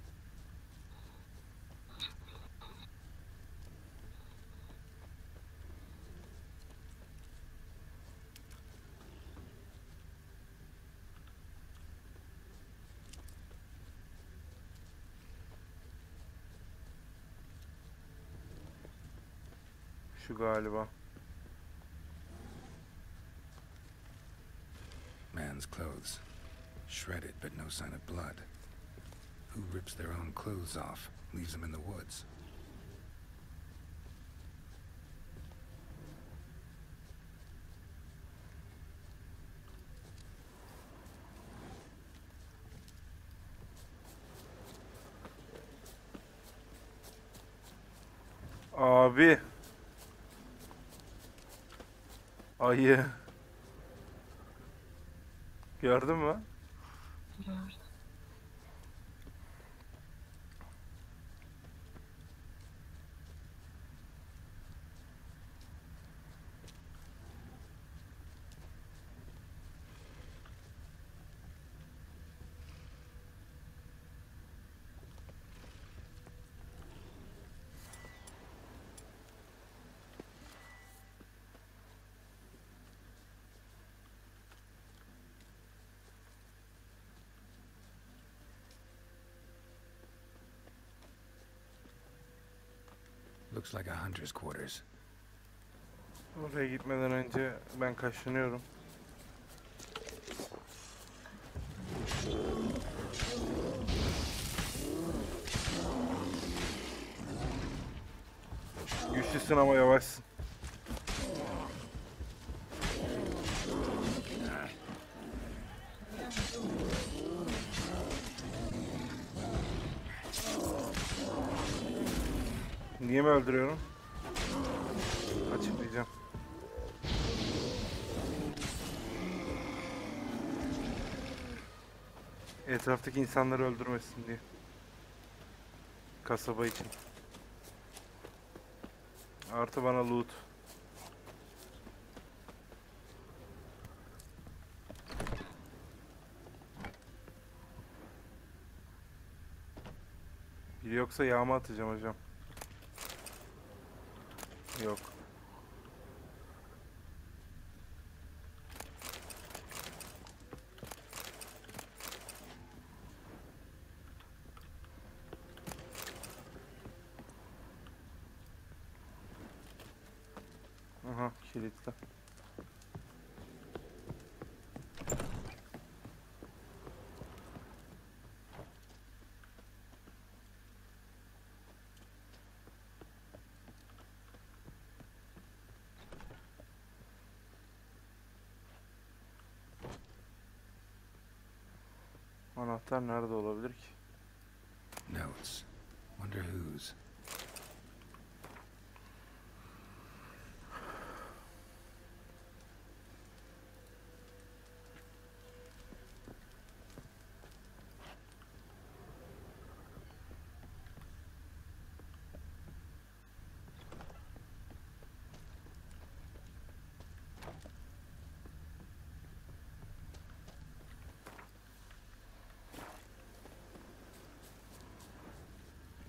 Şu galiba. Man's clothes. Shredded, but no sign of blood. Who rips their own clothes off, leaves them in the woods? Abi. Ayı. Gördün mü? Gördüm. Looks like a hunter's quarters. Oraya gitmeden önce ben kaşınıyorum. Güçlüsün ama yavaşsın. Niye mi öldürüyorum? Açıklayacağım. Etraftaki insanları öldürmesin diye. Kasaba için. Artı bana loot. Biri yoksa yağma atacağım hocam. Yok. Aha, kilitli. Anahtar nerede olabilir ki? Notes. Wonder whose.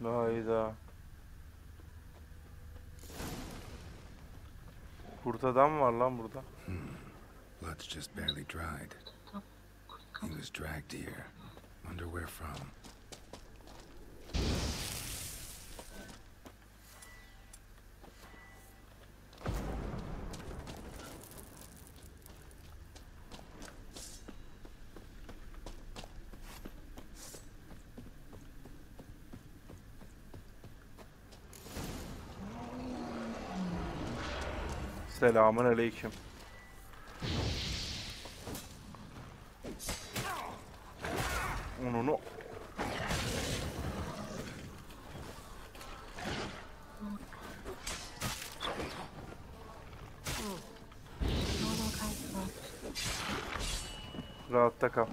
Hayda. Kurt adam var lan burada. Blood's just barely dried. He was dragged here. Wonder where from. Selamun aleyküm. Onu. Rahatta kal.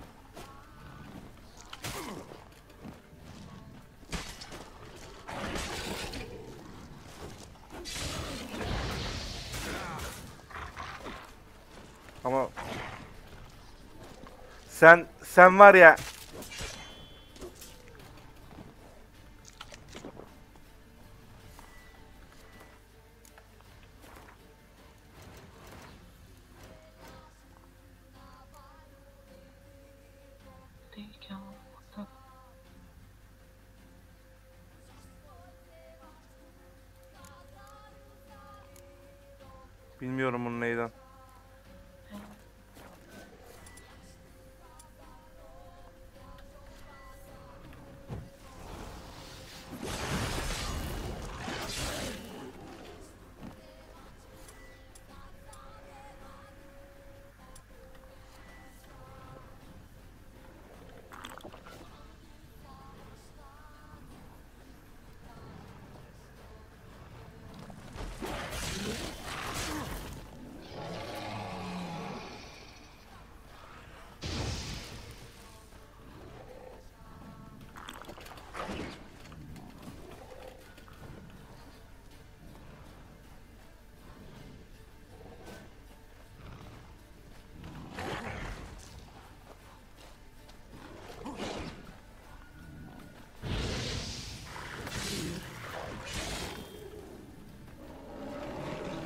Ama sen var ya, bilmiyorum bunun neyden.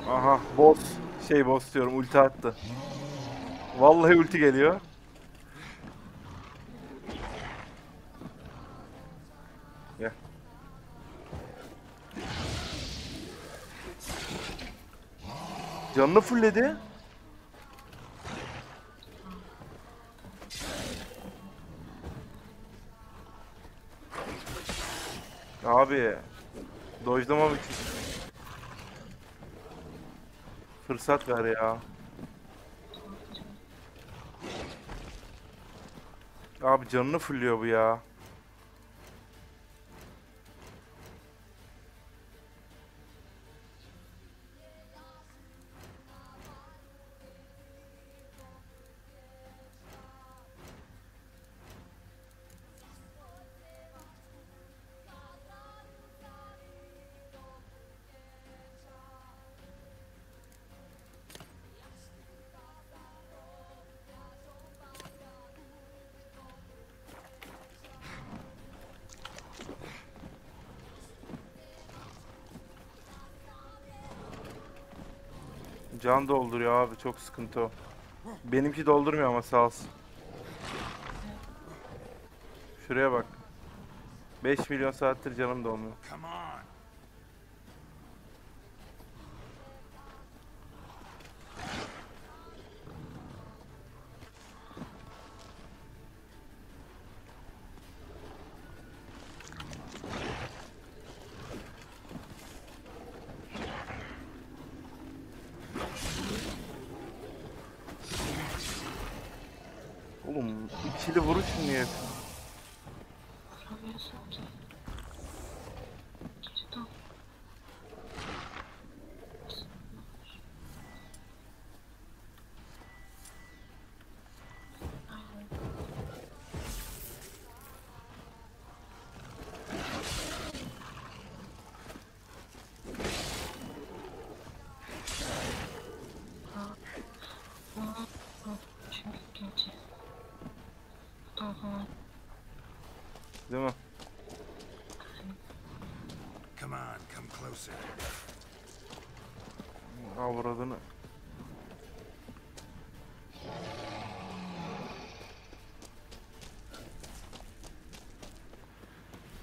Aha, boss diyorum, ulti attı. Vallahi ulti geliyor. Gel. Canını fulledi. Abi. Dojlamam için. Fırsat ver ya. Abi canını fulluyor bu ya. Can dolduruyor abi, çok sıkıntı o. Benimki doldurmuyor ama sağ olsun. Şuraya bak. 5 milyon saattir canım dolmuyor. Oğlum ikili vuruş niye? Değil mi? Come on, come closer. Avradını.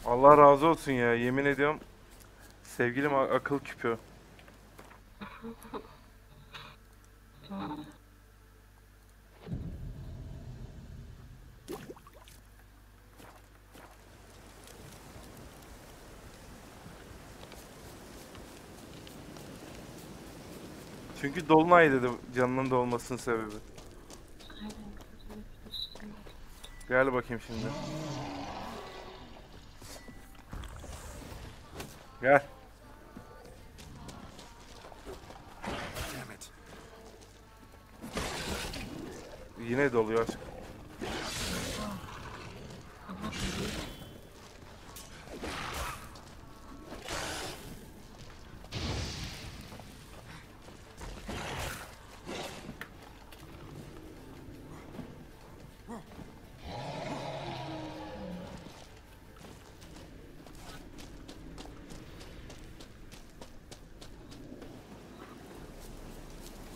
Allah razı olsun ya, yemin ediyorum. Sevgilim akıl küpü. Çünkü dolunay dedi canının dolmasının sebebi. Gel bakayım şimdi. Gel. Yine doluyor.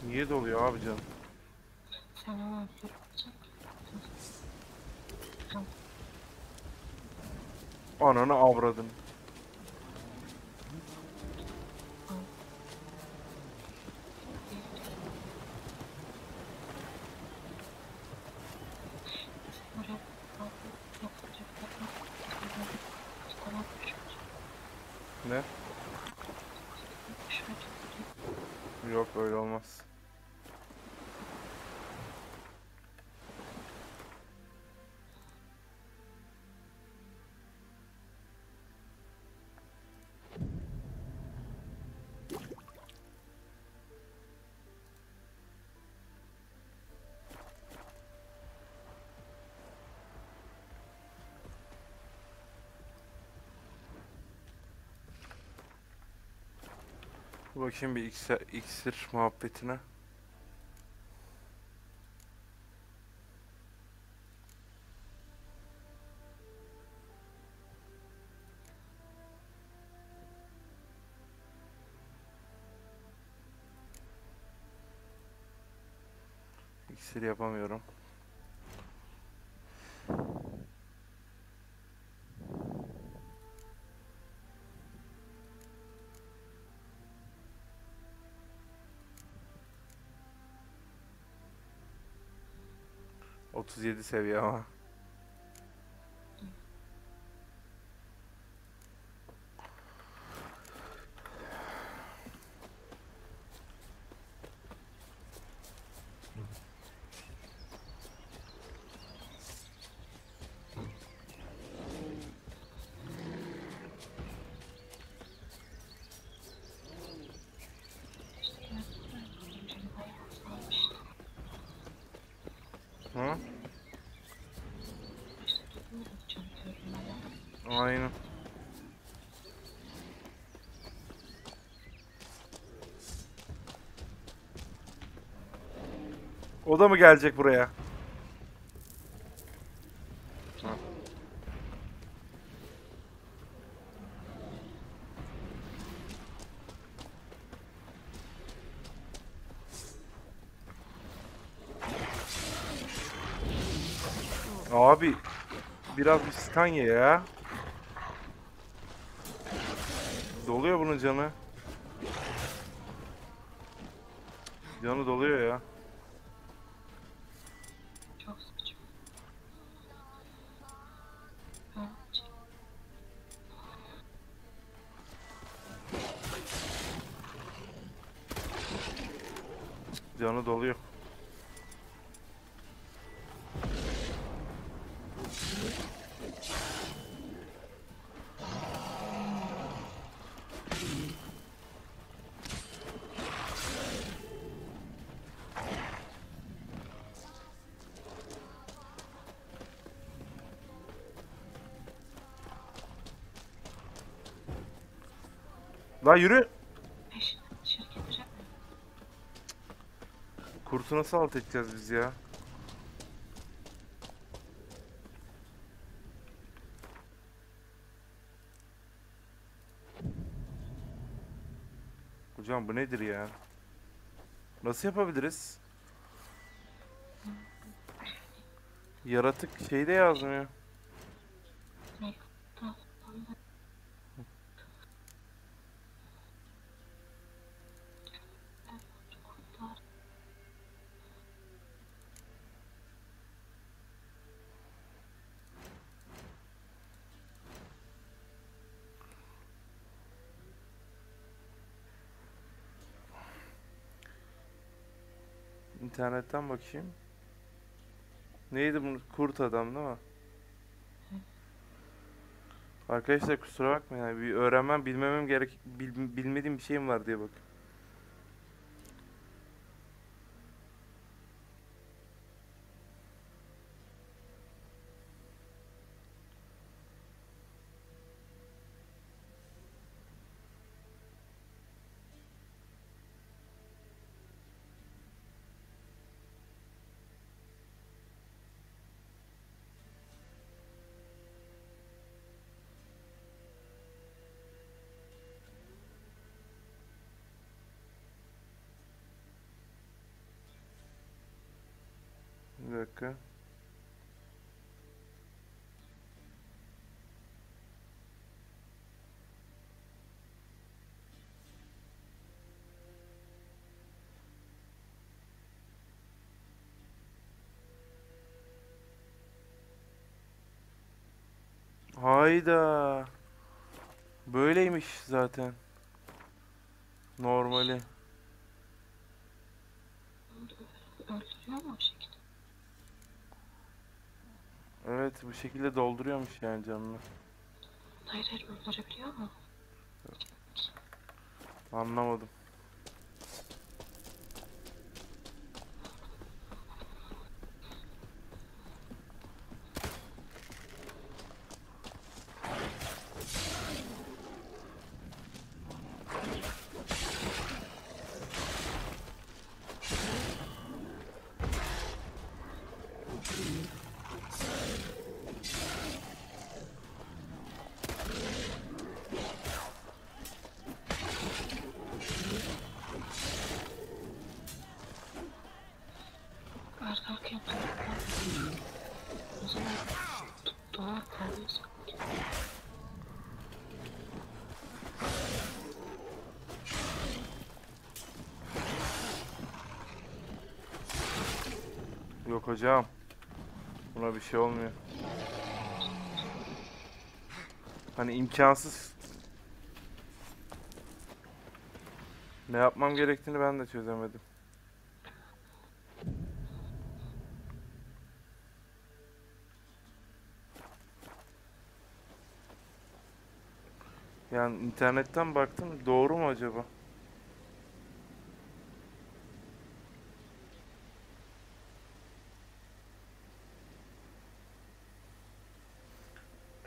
Niye doluyor abi canım? Ananı avradın. Ne? Yok, öyle olmaz. Bakayım bir iksir muhabbetine. İksir yapamıyorum. 37 seviye ama. Hı? Aynen. O da mı gelecek buraya? Ha. Abi biraz bir stun ye ya. Doluyor bunun canı. Canı doluyor ya. Çok saçma. Canı doluyor. La yürü. Kurtu nasıl alt edeceğiz biz ya? Hocam bu nedir ya? Nasıl yapabiliriz? Yaratık şeyde yazmıyor. İnternetten bakayım. Neydi bu? Kurt adam değil mi? Arkadaşlar kusura bakmayın yani bir öğrenmem bilmemem gerek bilmediğim bir şeyim var diye bak. Bir dakika. Hayda. Böyleymiş zaten. Normali. Öldürüyor mu o şekilde? Evet bu şekilde dolduruyormuş yani canını. Hayır öldürebiliyor mu? Anlamadım. Arka arkaya o zaman doğa kalmaz. Yok hocam. Buna bir şey olmuyor. Hani imkansız. Ne yapmam gerektiğini ben de çözemedim. Yani internetten baktım, doğru mu acaba?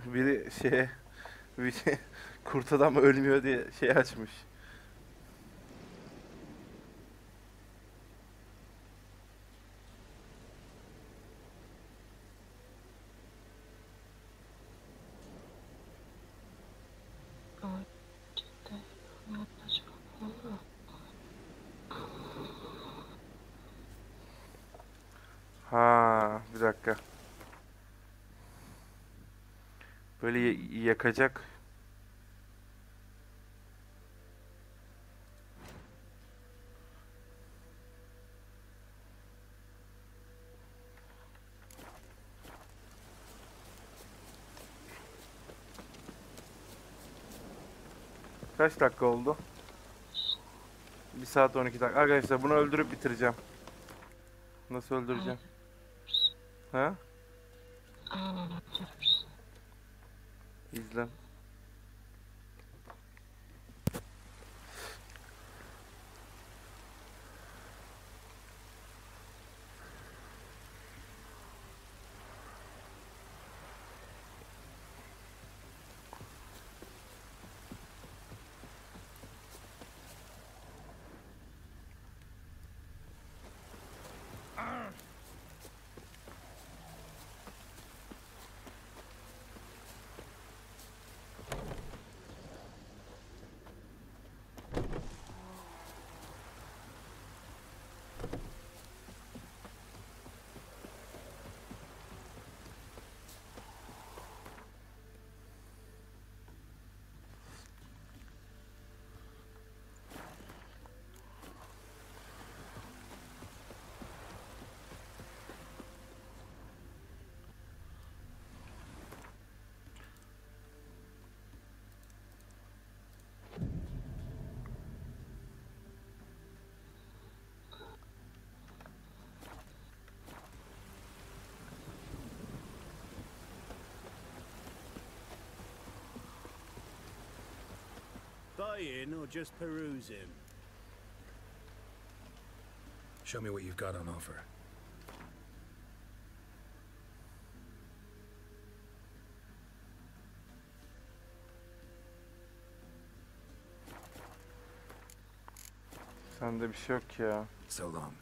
Biri bir şey, kurt adam ölmüyor diye şey açmış. Ha, bir dakika. Böyle yakacak. Kaç dakika oldu? 1 saat 12 dakika. Arkadaşlar bunu öldürüp bitireceğim. Nasıl öldüreceğim? Ha? İzle. Buying or just perusing? Show me what you've got on offer. Sende bir şey yok ki ya. So long.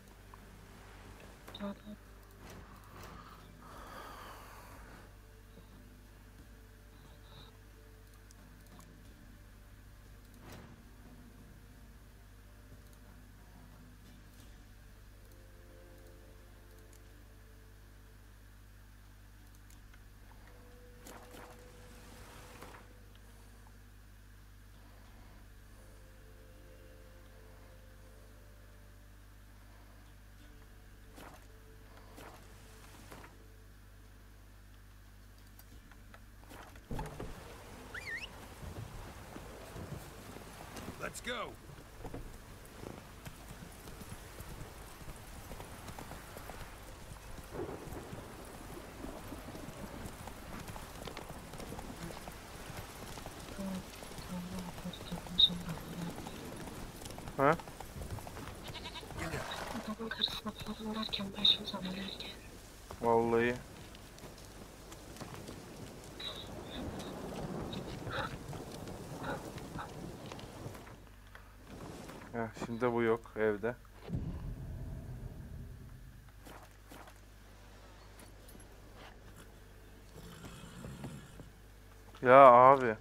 Let's go. Ha? Adamın karısına falan derken başımıza neler geldi. Vallahi. Şimdi bu yok evde. Ya abi.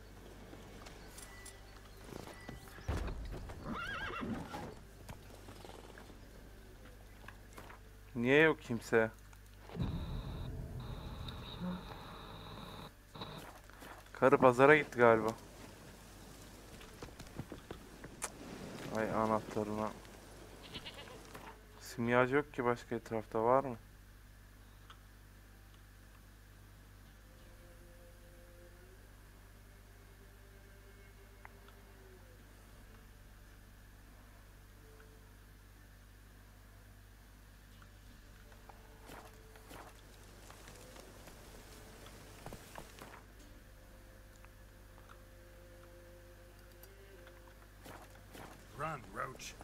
Niye yok kimse? Karı pazara gitti galiba. Ay anahtarına. Simyacı yok ki başka etrafta, var mı? Run, Roach.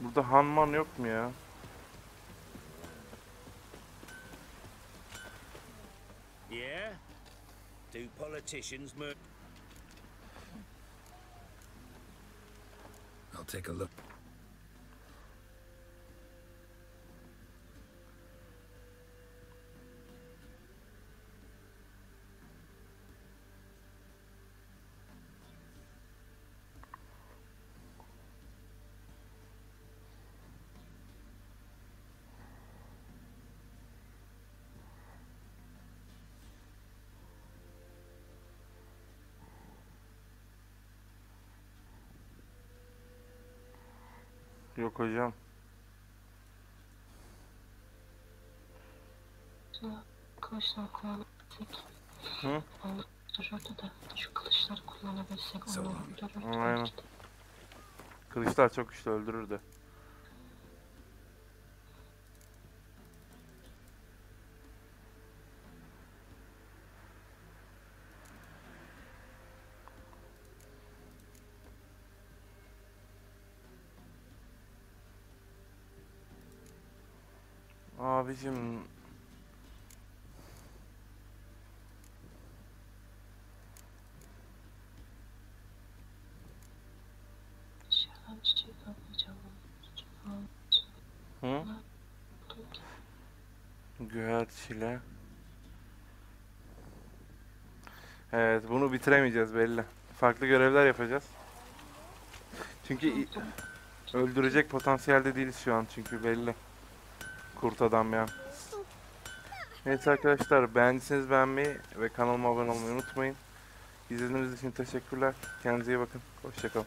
Burada Hanman yok mu ya? Yeah? Do politicians murder? I'll take a look. Yok hocam. Kılıçlar kullanabilsek. Hı? Dururdu da şu kılıçları kullanabilsek So onu long. öldürürdü. Aynen. Kılıçlar çok güçlü, öldürürdü. Abicim, Dışarıdan çiçek alacağım. hı? Güher çile. Evet, bunu bitiremeyeceğiz belli. Farklı görevler yapacağız. Çünkü öldürecek potansiyelde değiliz şu an, çünkü belli. Kurt adam ya. Evet arkadaşlar, beğendiyseniz beğenmeyi ve kanalıma abone olmayı unutmayın. İzlediğiniz için teşekkürler. Kendinize iyi bakın. Hoşça kalın.